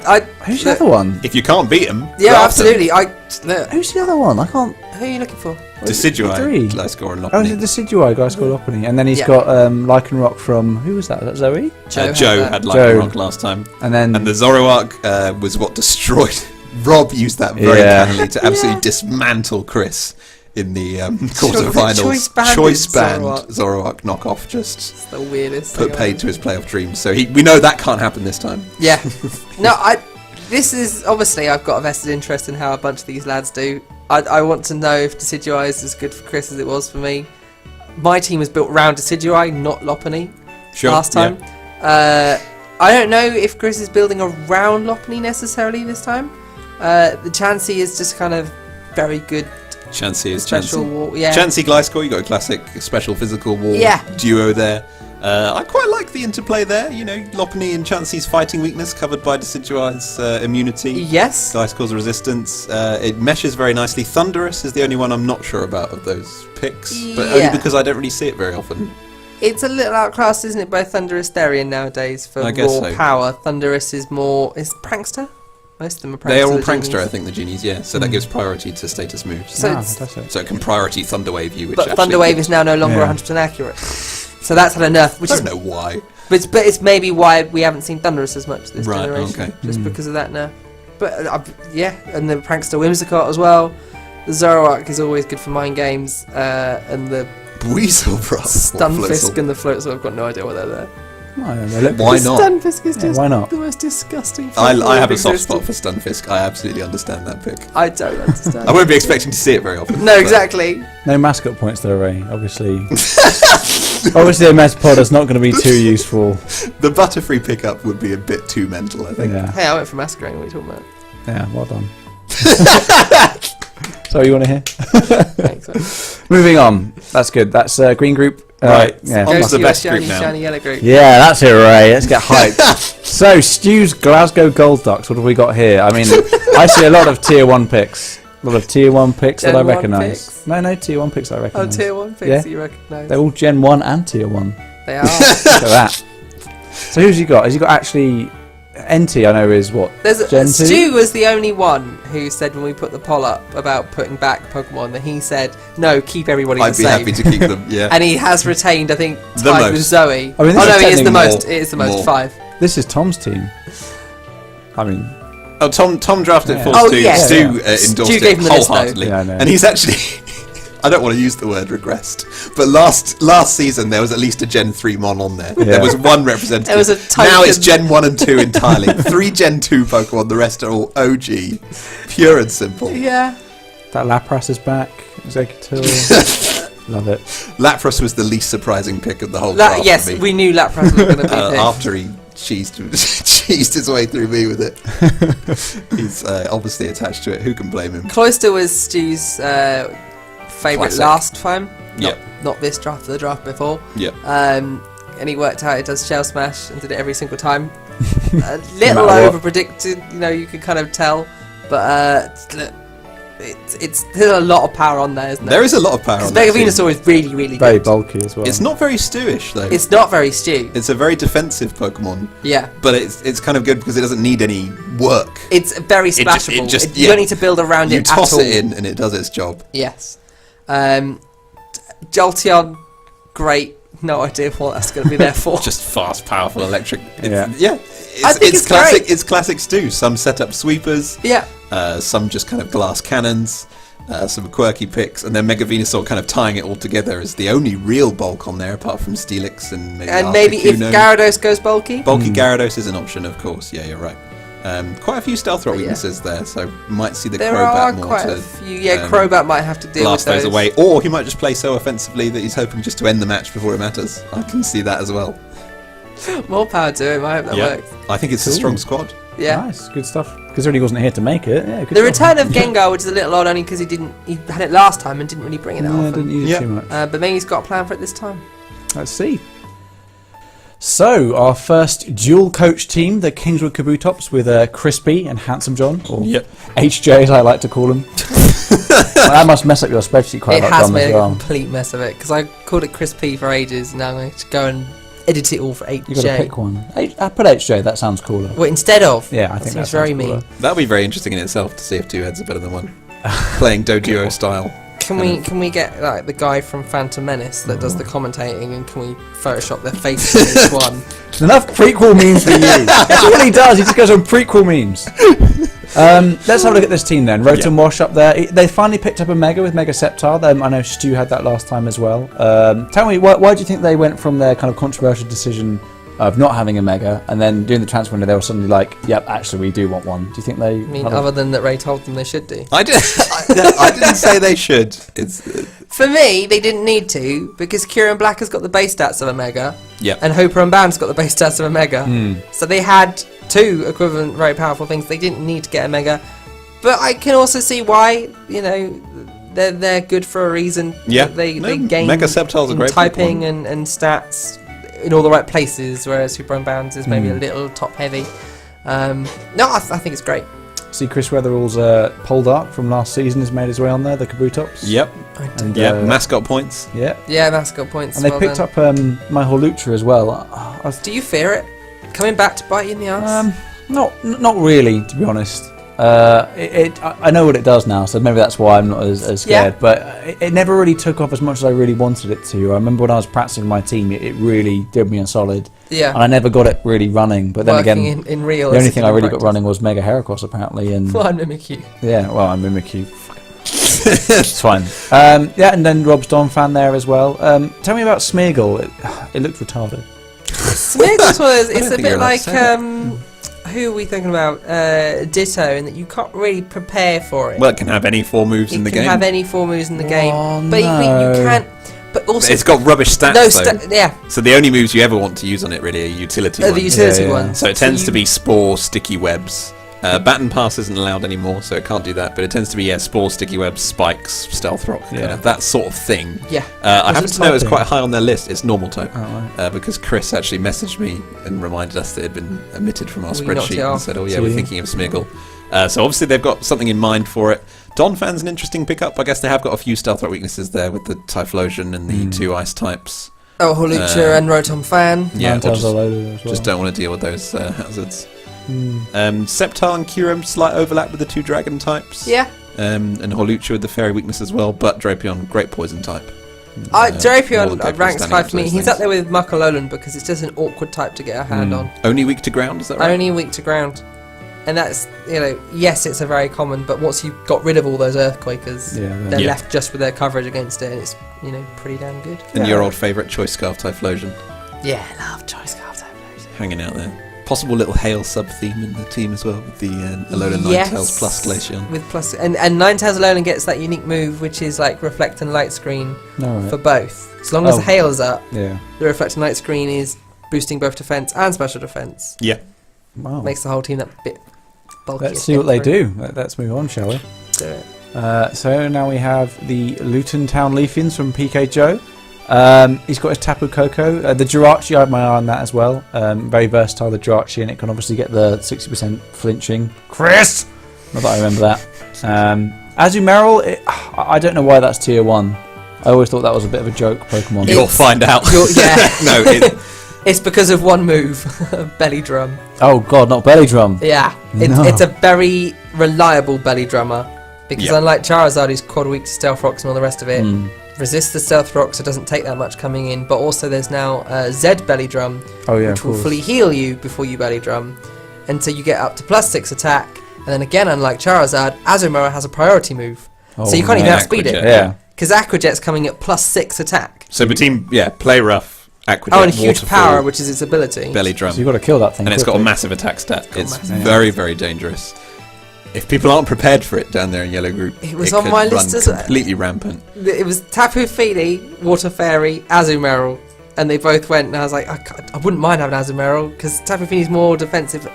Who's the other one? If you can't beat him, yeah, absolutely. Who's the other one? I can't. Who are you looking for? Decidueye, Gliscor and Lopunny. Oh, the Decidueye guy called Lopunny. And then he's got Lycanroc from... Who was that? Was that Zoe? Joe had Lycanroc last time. And the Zoroark was what destroyed... Rob used that very cannily to absolutely dismantle Chris in the quarterfinals. Choice banned Zoroark knockoff it's the weirdest put paid to his playoff dreams. So we know that can't happen this time. Yeah. No, this is obviously I've got a vested interest in how a bunch of these lads do. I want to know if Decidueye is as good for Chris as it was for me. My team was built around Decidueye, not Lopunny. Last time. Yeah. I don't know if Chris is building around Lopunny necessarily this time. The Chansey is just kind of very good. Chansey is special Chansey. Wall, yeah. Chansey Gliscor, you got a classic special physical wall duo there. I quite like the interplay there. You know, Lopunny and Chansey's fighting weakness covered by Decidueye's immunity. Yes. Gliscor's resistance. It meshes very nicely. Thunderous is the only one I'm not sure about of those picks, but only because I don't really see it very often. It's a little outclassed, isn't it, by Thunderous Therian nowadays for raw power. Thunderous is more... Is Prankster? Most of them are prankster. They are all the prankster, genies. I think, the genies, yeah. So that gives priority to status moves. So Ah, it's- fantastic. So it can priority Thunderwave you, which But actually Thunderwave is now no longer Yeah. 100% accurate. So that's had a nerf, which I is don't know why. but it's maybe why we haven't seen Thunderous as much this Right, generation, okay. just because of that nerf. But yeah, and the prankster Whimsicott as well. The Zoroark is always good for mind games, and the Weaselbra. Stunfisk and the Floatzel. I've got no idea what they're there. Oh, yeah, they look Why good. not? Stunfisk is Yeah, just why not? the most disgusting. I Pokemon have a in soft spot existence. for Stunfisk. I absolutely understand that pick. I don't understand. I won't be expecting to see it very often. No, but- exactly. No mascot points though, Ray. Obviously, obviously a mess pod is not going to be too useful. The Butterfree pickup would be a bit too mental, I think. Yeah, Hey, I went for Masquerain. What are you talking about? yeah. Well done. So you want to hear? Thanks. Moving on. That's good. That's green group. Right. Yeah. On to Go the to your best shiny, group now. shiny yellow group. Yeah, that's it, Ray. Let's get hyped. So, Stu's Glasgow Gold Ducks. What have we got here? I mean, I see a lot of tier 1 picks. A lot of tier 1 picks Gen that I 1 recognise. picks? No, tier 1 picks I Oh, recognise. tier 1 picks Yeah. that you recognise. They're all Gen 1 and tier 1. They are. Look at that. So, who's he got? Has he got actually... NT, I know, is what? There's Gen 2? Stu was the only one who said when we put the poll up about putting back Pokemon that he said no, keep everybody I'd the be same. happy to keep them, yeah. And he has retained, I think, The tied with most. Zoe. I mean, oh this no, is it is the technically most. It is the most. more. 5. This is Tom's team. I mean... Oh, Tom drafted Yeah. for Oh, Stu. yes. Stu Yeah. endorsed Stu gave it him the list, though. wholeheartedly. Yeah, I know. And he's actually... I don't want to use the word regressed, but last season there was at least a Gen 3 mon on there. Yeah. There was one representative. There was a now it's token. Gen 1 and 2 entirely. 3 Gen 2 Pokemon, the rest are all OG. Pure and simple. Yeah. That Lapras is back. Executor. Love it. Lapras was the least surprising pick of the whole draft Yes, for me. we knew Lapras was going to be picked. After he cheesed his way through me with it. He's obviously attached to it. Who can blame him? Cloister was Stu's favourite Classic. last time. Yep. Not this draft, the draft before. Yep. And he worked out it does Shell Smash and did it every single time. A little matter what. over predicted, you could kind of tell. But look, there's a lot of power on there, isn't there? There is a lot of power Because on that Mega team. Venusaur is really, really Very good. bulky as well. It's not very Stewish though. It's not very Stu. It's a very defensive Pokemon, Yeah. but it's kind of good because it doesn't need any work. It's very ju- it splashable. just- You yeah. don't need to build around You it toss at all. it in and it does its job. Yes. Jolteon, great. No idea what that's going to be there for. Just fast, powerful electric. Yeah. I think it's classic. great. It's classic Stew. Some set up sweepers. Yeah. Some just kind of glass cannons. Some quirky picks, and then Mega Venusaur kind of tying it all together as the only real bulk on there, apart from Steelix and maybe. And maybe if Articuno. Gyarados goes bulky. Bulky Gyarados is an option, of course. Yeah, you're right. Quite a few stealth rock Yeah. weaknesses there, so might see the There Crobat are more quite to a few. Yeah, um, Crobat might have to deal blast with those away, or he might just play so offensively that he's hoping just to end the match before it matters. I can see that as well. More power to him. I hope that works. I think it's a Cool. strong squad. Yeah. Nice, good stuff. Considering he wasn't here to make it. Yeah, good The job. return of Gengar, which is a little odd, only because he had it last time and didn't really bring it that Yeah, often. didn't use Yeah. it too much. But maybe he's got a plan for it this time. Let's see. So, our first dual coach team, the Kingswood Kabutops with Crispy and Handsome John, or Yep. HJ as I like to call him. Well, that must mess up your spreadsheet quite It a lot, has Dom, made as a well. complete mess of it because I called it Chris P for ages. And now I'm going to go and edit it all for You got to HJ. pick one. I put HJ. That sounds cooler. Well, instead of. Yeah, I That think that seems very sounds cooler. mean. That'll be very interesting in itself to see if two heads are better than one. Playing Doduo style. Can we get like the guy from Phantom Menace that does the commentating, and can we Photoshop their faces in each one? Enough prequel memes for you. That's all he does. He just goes on prequel memes. Let's have a look at this team then. Rotom Wash up there. They finally picked up a Mega with Mega Sceptile. I know Stu had that last time as well. Tell me, why do you think they went from their kind of controversial decision of not having a Mega and then doing the transfer window, they were suddenly like, yep, actually we do want one? Do you think they... I mean, other than that Ray told them they should do. I didn't say they should. It's For me, they didn't need to because Kieran Black has got the base stats of a Mega, Yep. and Hooper and Band's got the base stats of a Mega. So they had two equivalent, very powerful things. They didn't need to get a Mega, but I can also see why. They're good for a reason. Yeah. they No, gain Mega Sceptile's a in great typing Pokemon. and stats in all the right places, whereas Hooper and Bounds is maybe a little top heavy. I think it's great. See Chris Weatherall's Poldark from last season has made his way on there, the Kabutops. Yep. And, Yep. Mascot points. Yeah. Yeah, mascot points. And they well picked done. up my Holutra as well. Do you fear it coming back to bite you in the ass? Not really, to be honest. I know what it does now, so maybe that's why I'm not as scared. Yeah. But it never really took off as much as I really wanted it to. I remember when I was practicing my team, it really did me a solid. Yeah. And I never got it really running. But then Working again, in real. the only thing I really got running was Mega Heracross, apparently. And Well, I mimic you. yeah, well, I mimic you. It's fine. Yeah, and then Rob's Don fan there as well. Tell me about Smeargle. It looked retarded. Smeargle's was it's a think bit you're allowed like to say who are we thinking about? Ditto, in that you can't really prepare for it. Well, it can have any 4 moves in the It can game. have any 4 moves in the game, Oh, but no. you can't. But also, It's got rubbish stats, no, though. yeah, So the only moves you ever want to use on it really are utility the ones. utility Yeah. ones. So it tends to you- be Spore, Sticky Webs. Baton Pass isn't allowed anymore, so it can't do that. But it tends to be Spore, Sticky Webs, Spikes, Stealth Rock, kind Yeah. of that sort of thing. Yeah. I happen it to know it's typing? quite high on their list. It's normal type. Oh, right. Because Chris actually messaged me and reminded us that it had been omitted from our We knocked it spreadsheet and off. said, "Oh yeah, See? we're thinking of Smeargle." So obviously they've got something in mind for it. Donphan's an interesting pickup. I guess they have got a few Stealth Rock weaknesses there with the Typhlosion and the 2 ice types. Oh, Holucha and Rotom Fan. Yeah, Ninetales or are loaded as well. just don't want to deal with those hazards. Hmm. Sceptile and Kyurem, slight overlap with the 2 dragon types. Yeah. And Holucha with the fairy weakness as well, but Drapion, great poison type. I more than Drapion capable ranks standing high up for to me. those He's things. up there with Muckalolan because it's just an awkward type to get a hand on. Only weak to ground, is that right? Only weak to ground. And that's, yes, it's a very common, but once you've got rid of all those Earthquakers, they're Yeah. left just with their coverage against it, and it's, pretty damn good. And your old favourite Choice Scarf Typhlosion, Yeah, I love Choice Scarf type. hanging out there. Possible little hail sub-theme in the team as well, with the Alolan Ninetales plus Glaceon. With plus, and Ninetales Alolan gets that unique move, which is like Reflect and Light Screen No, right. for both. As long as Oh. Hail's up, Yeah. the Reflect and Light Screen is boosting both defense and special defense. Yeah. Wow. Makes the whole team that bit bulkier. Let's see what they do. Let's move on, shall we? Do it. So now we have the Luton Town Leafians from PK Joe. He's got his Tapu Koko. The Jirachi, I have my eye on that as well. Very versatile, the Jirachi, and it can obviously get the 60% flinching. Chris! Not that I remember that. Azumarill, I don't know why that's tier 1. I always thought that was a bit of a joke Pokemon. You'll find out. Yeah. No, It's because of one move, Belly Drum. Oh god, not Belly Drum. Yeah, No. it's a very reliable Belly Drummer. Because Yep. unlike Charizard, who's quad weak to Stealth Rocks and all the rest of it, Hmm. resists the Stealth Rock, so it doesn't take that much coming in. But also there's now Z Belly Drum, Oh yeah, which of will course. fully heal you before you Belly Drum. And so you get up to +6 attack. And then again, unlike Charizard, Azumarill has a priority move. so you can't even right. outspeed it. Aquajet. Yeah. Because Aquajet's coming at +6 attack. So between, play rough, Aquajet, Oh, and huge Waterfall, power, which is its ability. Belly Drum. So you've got to kill that thing And it's got a quickly. massive attack stat. It's massive. very, very dangerous. If people aren't prepared for it down there in Yellow Group, It was on could my run list as well. completely rampant. It was Tapu Fini, Water Fairy, Azumarill, and they both went. And I was like, I wouldn't mind having Azumarill because Tapu Fini's more defensive.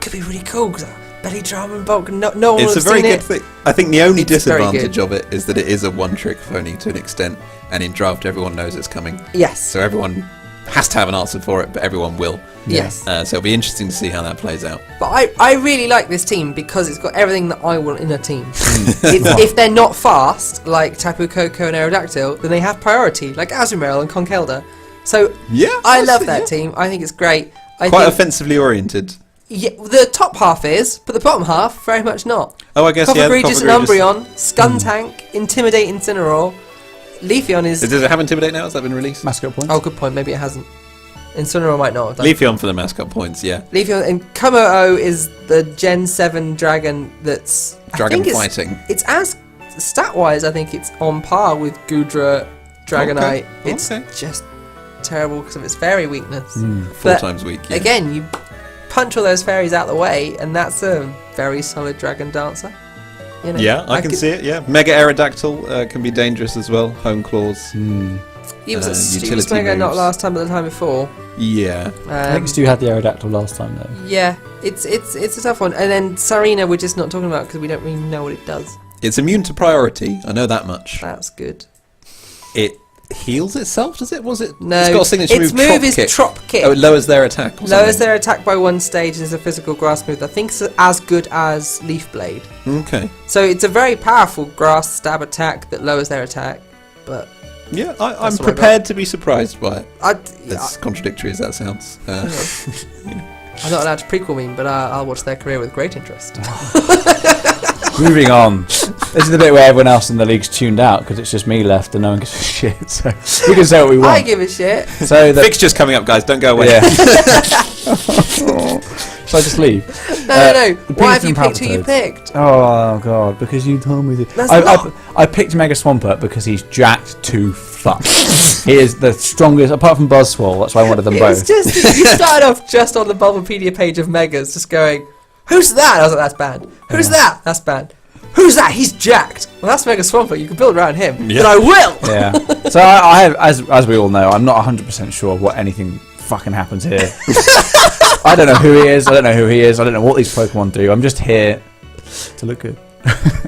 Could be really cool because Belly Drum and Bulk. No one It's would a have very seen good it. thing. I think the only It's very disadvantage of it is that it is a one-trick pony to an extent, and in draft everyone knows it's coming, Yes. so everyone has to have an answer for it, but everyone will. Yes. So it'll be interesting to see how that plays out. But I really like this team because it's got everything that I want in a team. If they're not fast, like Tapu Koko and Aerodactyl, then they have priority, like Azumarill and Conkeldurr. So Yeah, I love that team. I think it's great. I Quite think, offensively oriented. yeah, the top half is, but the bottom half, very much not. Oh, I guess Cofagrigus and Umbreon, Skuntank, Intimidate Incineroar, Leafeon is... Does it have Intimidate now? Has that been released? Mascot points. Oh, good point. Maybe it hasn't. Incineroar might not have done. Leafeon for the mascot points, yeah. Leafeon and Komo-O is the Gen 7 dragon that's... Dragon I think fighting. It's as... Stat-wise, I think it's on par with Goodra, Dragonite. Okay, It's okay. just terrible because of its fairy weakness. 4 But times weak, yeah. Again, you punch all those fairies out the way and that's a very solid dragon dancer. You know, Yeah, I can could- see it, yeah. Mega Aerodactyl can be dangerous as well. Home claws. He was at Stu's utility Mega not moves. last time but the time before. Yeah. I think Stu had the Aerodactyl last time though. Yeah, it's a tough one. And then Sarina we're just not talking about because we don't really know what it does. It's immune to priority, I know that much. That's good. It heals itself, does it? Was it? No, It's got a signature its move, move is Kick. Trop Kick. Oh, it lowers their attack. Or Lowers something. their attack by 1 stage and is a physical grass move. I think it's as good as Leaf Blade. Okay. So it's a very powerful grass stab attack that lowers their attack. But Yeah, I'm That's what I got. prepared to be surprised by it. I, As contradictory as that sounds. I'm not allowed to prequel meme, but I'll watch their career with great interest. Moving on. This is the bit where everyone else in the league's tuned out because it's just me left and no one gives a shit. So we can say what we want. I give a shit. So Fixtures coming up, guys. Don't go away. Yeah. Shall I just leave? No. Why have you Peter picked who you Palpitoad. picked? Oh god, because you told me to. I picked Mega Swampert because he's jacked to fuck. He is the strongest, apart from Buzzswole. That's why I wanted them both. You started off just on the Bulbapedia page of Megas, just going, "Who's that?" I was like, "That's banned." Who's that? That's banned. Who's that? He's jacked. Well, that's Mega Swampert. You can build around him. Yeah. Then I will. Yeah. So I have, as we all know, I'm not 100% sure what anything fucking happens here. I don't know who he is. I don't know who he is. I don't know what these Pokemon do. I'm just here to look good.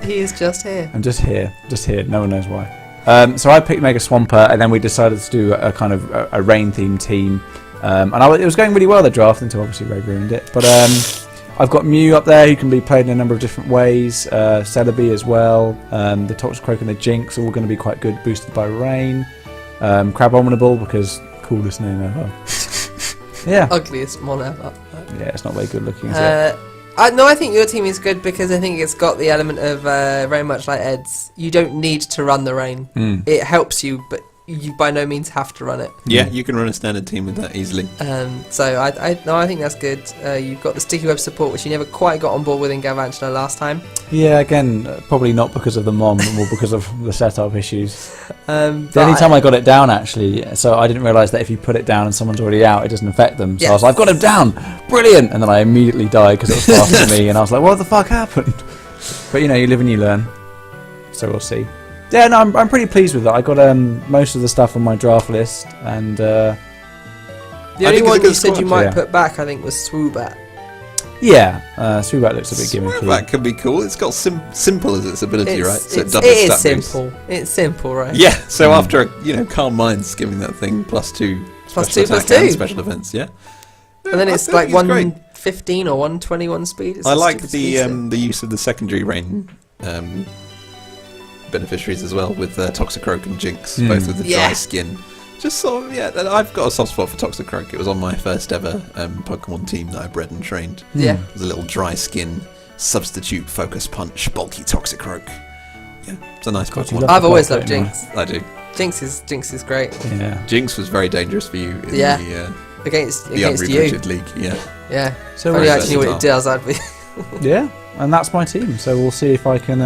He is just here. I'm just here. Just here. No one knows why. So I picked Mega Swampert, and then we decided to do a kind of a rain-themed team. And it was going really well, the draft, until obviously Ray ruined it. But I've got Mew up there, who can be played in a number of different ways. Celebi as well. The Toxicroak and the Jinx are all going to be quite good, boosted by rain. Crabominable, because coolest name ever. Yeah. Ugliest mon ever. Yeah, it's not very good looking, is it? I think your team is good because I think it's got the element of very much like Ed's. You don't need to run the rain. It helps you, but you by no means have to run it. Yeah, you can run a standard team with that easily. So I think that's good. You've got the sticky web support, which you never quite got on board with in Galvantula last time. Yeah, again, probably not because of the mom, more because of the setup issues. The only time I got it down, actually, so I didn't realise that if you put it down and someone's already out, it doesn't affect them. So I was like, I've got him down! Brilliant! And then I immediately died because it was faster than me, and I was like, what the fuck happened? But you live and you learn. So we'll see. Yeah, no, I'm pretty pleased with that. I got most of the stuff on my draft list, and the only one you said you might put back, I think, was Swoobat. yeah, Swoobat looks a bit gimmicky. That could be cool. It's got simple as its ability, right? So it is simple. It's simple, right? Yeah. So after Calm Mind's giving that thing +2 special attack and special defense, yeah. And then it's like 115 or 121 speed. I like the use of the secondary rain beneficiaries as well with Toxicroak and Jinx, both with the dry skin. Just sort of, I've got a soft spot for Toxicroak. It was on my first ever Pokemon team that I bred and trained. Yeah. It was a little dry skin, substitute, focus punch, bulky Toxicroak. Yeah, it's a nice Pokemon. I've always loved Jinx. I do. Jinx is great. Yeah. Jinx was very dangerous for you in against the you. unrebooted league. Yeah. So if I actually knew what it does, I'd be... Yeah, and that's my team. So we'll see if I can,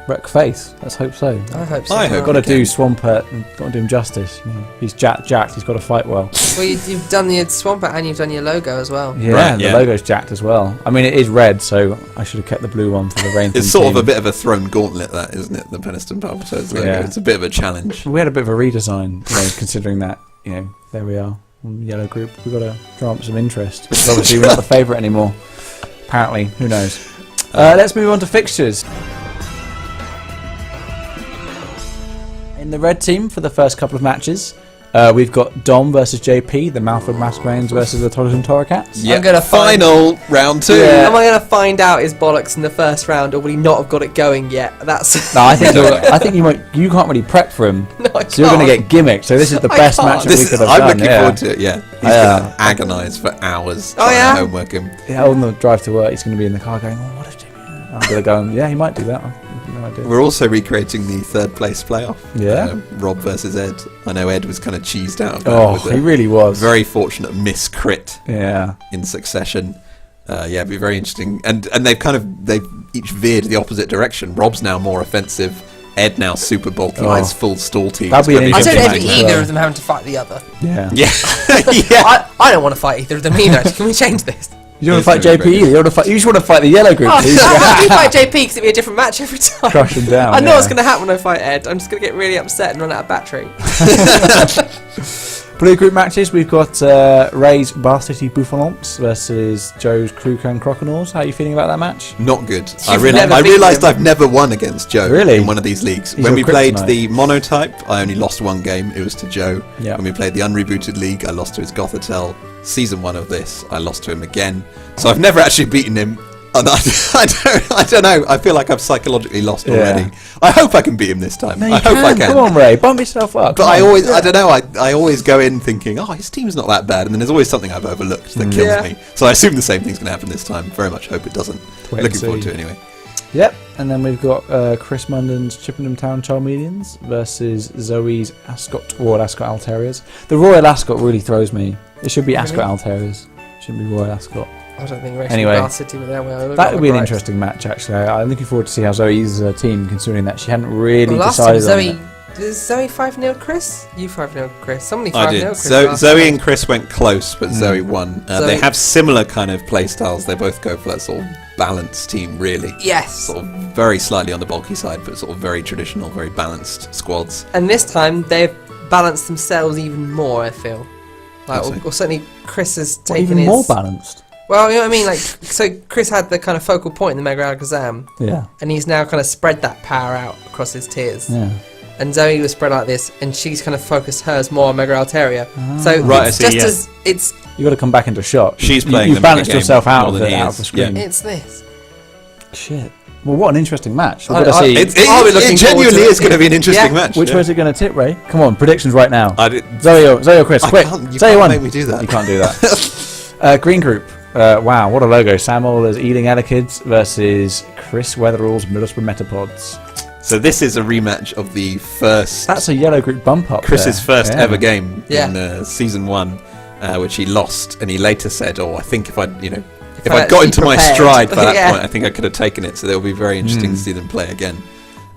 wreck face. Let's hope so. I hope so. I've got to do Swampert and got to do him justice. He's jacked. He's got to fight well. Well, you've done your Swampert and you've done your logo as well. Yeah, the logo's jacked as well. I mean, it is red, so I should have kept the blue one for the rain. It's sort of a bit of a thrown gauntlet, that isn't it? The Peniston Palpitoad's logo. Yeah. It's a bit of a challenge. We had a bit of a redesign, considering that there we are. Yellow group, we've got to drum up some interest. Because obviously we're not the favourite anymore. Apparently, who knows? Let's move on to fixtures. In the red team for the first couple of matches, we've got Dom versus JP, the Malford Masquerades versus the Toddleston Torracats. Yeah, I'm gonna final round 2. Yeah. Am I going to find out his bollocks in the first round, or will he not have got it going yet? That's. No, I think you can't really prep for him. No, I can't. So you're going to get gimmicked. So this is the best matchup we could have done. I'm looking forward to it. Yeah, he's going to agonise for hours trying to homework him. Yeah, on the drive to work, he's going to be in the car going, "Oh, what if JP?" I'm going to go, "Yeah, he might do that." No idea. We're also recreating the third place playoff. Yeah. Rob versus Ed. I know Ed was kind of cheesed out. He really was. Very fortunate miss crit. Yeah. In succession. It'd be very interesting. And they've each veered the opposite direction. Rob's now more offensive. Ed now super bulky. Mine's full stall team. I don't envy either of them having to fight the other. Yeah. Yeah. I don't want to fight either of them either. Can we change this? You don't want to fight JP either. You just want to fight the yellow group. How do you fight JP? Because it'll be a different match every time. Crush him down. I know what's going to happen when I fight Ed. I'm just going to get really upset and run out of battery. Blue group matches, we've got Ray's Bar City Bouffalants versus Joe's Krukan Croconaws. How are you feeling about that match? Not good. I realised I've never won against Joe in one of these leagues. When we played the monotype, I only lost one game. It was to Joe. When we played the unrebooted league, I lost to his Gothitelle. Season 1 of this, I lost to him again. So I've never actually beaten him And I don't know. I feel like I've psychologically lost already. I hope I can beat him this time. No, you I hope I can. Come on, Ray, bump yourself up. But I don't know. I always go in thinking, oh, his team's not that bad, and then there's always something I've overlooked that kills me. So I assume the same thing's going to happen this time. Very much hope it doesn't. Looking forward to it anyway. Yep, and then we've got Chris Munden's Chippenham Town Charmeleons versus Zoe's Royal Ascot Alteriors. The Royal Ascot really throws me. It should be Ascot Alteriors. It shouldn't be Royal Ascot. I don't think Racing Anyway, Bar City with their that would be an interesting match, actually. I'm looking forward to see how Zoe uses her team, considering that she hadn't really decided on it. Did Zoe 5-0 Chris? You 5-0 Chris. Somebody 5-0 I did. Chris. Zoe and Chris went close, but Zoe won. They have similar kind of play styles. They both go for that sort of balanced team, really. Yes. Sort of very slightly on the bulky side, but sort of very traditional, very balanced squads. And this time they've balanced themselves even more, I feel. Like, or certainly Chris has taken even more balanced. Well, you know what I mean? Like, so Chris had the kind of focal point in the Mega Alakazam. Yeah. And he's now kind of spread that power out across his tiers. Yeah. And Zoe was spread like this, and she's kind of focused hers more on Mega Altaria. So Right, it's I see, just as it's You got to come back into shot. She's playing You the balanced mega game yourself out more of than he the is. screen. it's this. Shit. Well, what an interesting match. We've got to see. It genuinely is going to be an interesting match. Which way is it going to tip, Ray? Come on, predictions right now. Zoe or Chris, I quick. can't- you Say can't one. make me do that. You can't do that. Green group. Wow, what a logo. Samuel is Ealing Elekid versus Chris Weatherall's Middlesbrough Metapods. So this is a rematch of the first... That's a yellow group bump up Chris's there. first ever game Yeah. in Season 1, which he lost, and he later said, I think if I'd I got into my prepared. stride by that Yeah. point, I think I could have taken it. So it'll be very interesting to see them play again.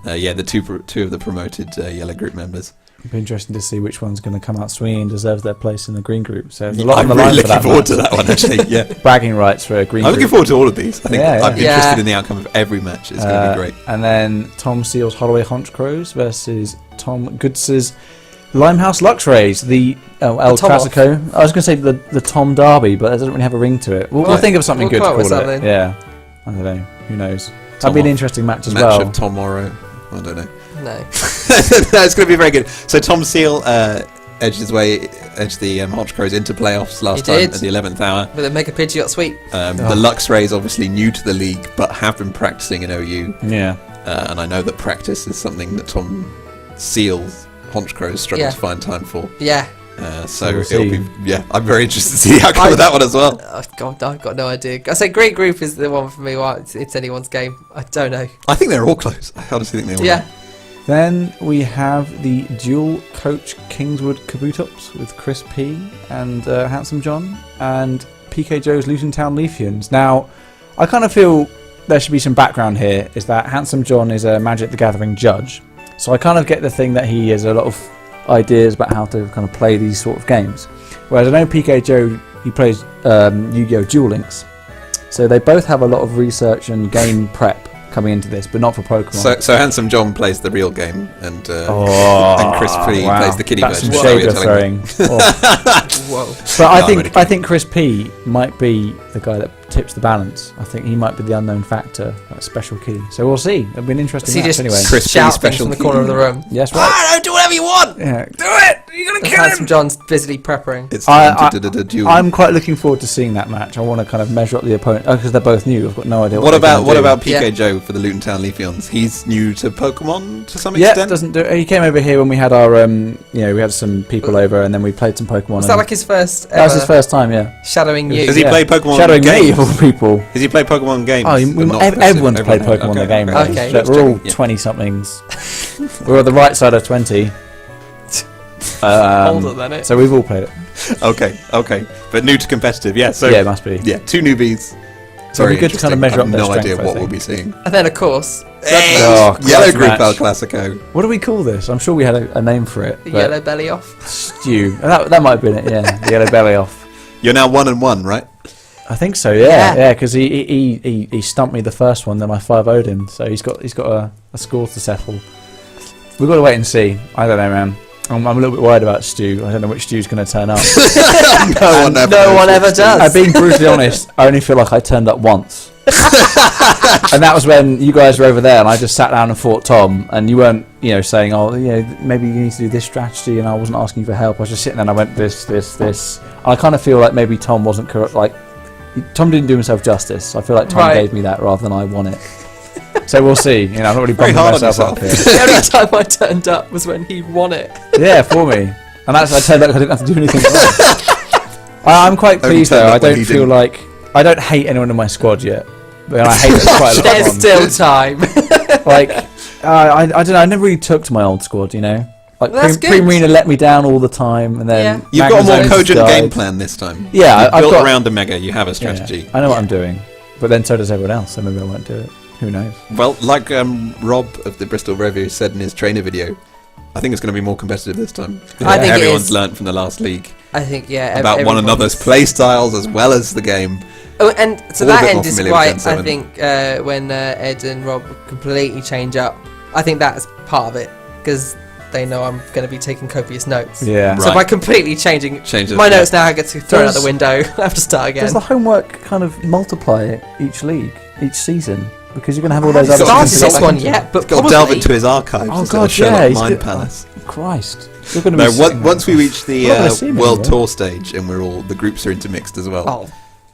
The two of the promoted yellow group members. It'll be interesting to see which one's going to come out swinging and deserves their place in the green group. So there's a lot on I'm the really line for looking that forward match. to that one, actually. Yeah, Bragging rights for a green I'm group. looking forward to all of these. I think Yeah, I'm yeah. interested in the outcome of every match. It's going to be great. And then Tom Seal's Holloway Honchcrows versus Tom Goods's Limehouse Luxrays, the El Tom Clasico. I was going to say the Tom Derby, but that doesn't really have a ring to it. We'll think of something We'll good to come up with call it. something. Yeah, I don't know. Who knows? That'd be an interesting match as Match well. of tomorrow. I don't know. No. No, it's going to be very good. So Tom Seal edged the Honchcrows into playoffs last time at the 11th hour. With a Mega Pidgeot sweep. The Luxrays obviously new to the league, but have been practicing in OU. Yeah. And I know that practice is something that Tom Seal's Honchcrows struggle to find time for. Yeah. So we'll it'll see. be, I'm very interested to see the outcome of that one as well. Oh, God, I've got no idea. I say great group is the one for me. Well, it's anyone's game. I don't know. I think they're all close. I honestly think they all Yeah. are. Then we have the dual coach Kingswood Kabutops with Chris P and Handsome John and PK Joe's Luton Town Leafians. Now, I kind of feel there should be some background here, is that Handsome John is a Magic the Gathering judge. So I kind of get the thing that he has a lot of ideas about how to kind of play these sort of games. Whereas I know PK Joe, he plays Yu-Gi-Oh! Duel Links. So they both have a lot of research and game prep coming into this, but not for Pokemon. So Handsome John plays the real game, and Chris P plays the kiddie That's version. some Is that what shade you're you're telling me? throwing. Oh. Whoa. But I think Chris P might be the guy that tips the balance. I think he might be the unknown factor, that special key. So we'll see. It'll be an interesting match just anyway. Chris P shout things special from the key. corner of the room. Yes, right. Do whatever you want. Yeah. Do it. You're gonna And kill Handsome him. John's busily preparing. It's time to duel. I'm quite looking forward to seeing that match. I want to kind of measure up the opponent because they're both new. I've got no idea. What about PK? PK Joe for the Luton Town Leafeons? He's new to Pokemon to some Yeah, extent. doesn't do. He came over here when we had our, we had some people over, and then we played some Pokemon. Was that like his first ever that was his first time, yeah. shadowing you? Has he played Pokemon Shadowing me, games? of all people. Has he played Pokemon games? Oh, But not everyone's played everyone- Pokemon okay, the game. okay. Really. Okay. Look, we're all Yeah. 20-somethings. We're on the right side of 20. Older than it. So we've all played it. Okay, but new to competitive, yeah. So Yeah, it must be. yeah, two newbies. So it'd be good to kind of measure I up have their no strength, idea I what think. we'll be seeing. And then, of course, Oh, Yellow class Group match. El Clasico. What do we call this? I'm sure we had a name for it. the but yellow belly off. Stew. That might have been it, yeah. The yellow belly off. You're now 1-1, right? I think so, yeah, because he stumped me the first one, then I 5-0'd him, so he's got a score to settle. We've got to wait and see. I don't know, man. I'm a little bit worried about Stu. I don't know which Stu's going to turn up. No one ever does. Being brutally honest, I only feel like I turned up once. And that was when you guys were over there, and I just sat down and fought Tom, and you weren't, saying, maybe you need to do this strategy, and I wasn't asking you for help. I was just sitting there, and I went this. And I kind of feel like maybe Tom wasn't correct, like Tom didn't do himself justice. I feel like Tom Right. gave me that rather than I won it. So we'll see. You know, I'm not really Very bumping hard on myself up here. The only time I turned up was when he won it. Yeah, for me. And that's I turned out I didn't have to do anything wrong. I'm quite Only pleased turned though. up I when don't he feel didn't. like I don't hate anyone in my squad yet. But I hate it quite a lot. There's of still time. like I don't know. I never really took to my old squad. You know, like Well, that's good. Pre-Marina let me down all the time, and then Yeah. You've got a more Magazines cogent died. game plan this time. Yeah, You've I've built got around a mega. You have a yeah, strategy. I know what I'm doing, but then so does everyone else. So maybe I won't do it. Who knows? Well, like Rob of the Bristol Review said in his trainer video, I think it's going to be more competitive this time. I think it Everyone's is. learnt from the last league I think, yeah. about one everyone's- another's play styles as well as the game. Oh, and to All a that bit end more is familiar why with Gen I 7. think when Ed and Rob completely change up, I think that's part of it because they know I'm going to be taking copious notes. Yeah. So Right. by completely changing Change it, my yeah. notes now, I get to throw out the Does- window. I have to start again. Does the homework kind of multiply each league, each season? Because you're going to have all I those haven't other started things. this one yet, but Got to probably. delve into his archives. Oh, instead God, of Sherlock yeah, he's Mind good. Palace. Christ. You're going to be No, sitting once we reach the We're not gonna see him world anymore. tour stage and the groups are intermixed as well.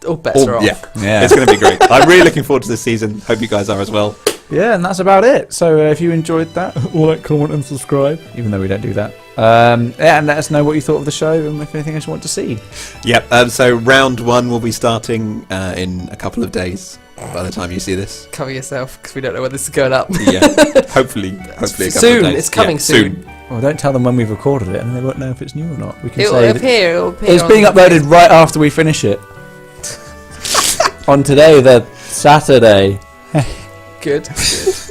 all bets are off. Yeah. Yeah. It's going to be great. I'm really looking forward to this season. Hope you guys are as well. Yeah, and that's about it. So if you enjoyed that, like, comment, and subscribe. Even though we don't do that. Yeah, and let us know what you thought of the show and if anything else you want to see. Yep. So round 1 will be starting in a couple of days. By the time you see this, Cover yourself because we don't know where this is going up. yeah. Hopefully, a couple Soon, of days. it's coming Yeah, soon. Well, don't tell them when we've recorded it, and they won't know if it's new or not. We can It'll say that appear. It'll appear. it's on being the uploaded right after we finish it. On today, the Saturday. Good.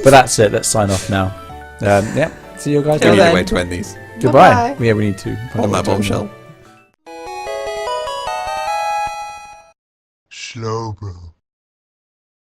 But that's it. Let's sign off now. Yeah. See you guys We need later. a way to end these. Goodbye. Bye-bye. Yeah, we need to. On that bombshell. Slow, bro.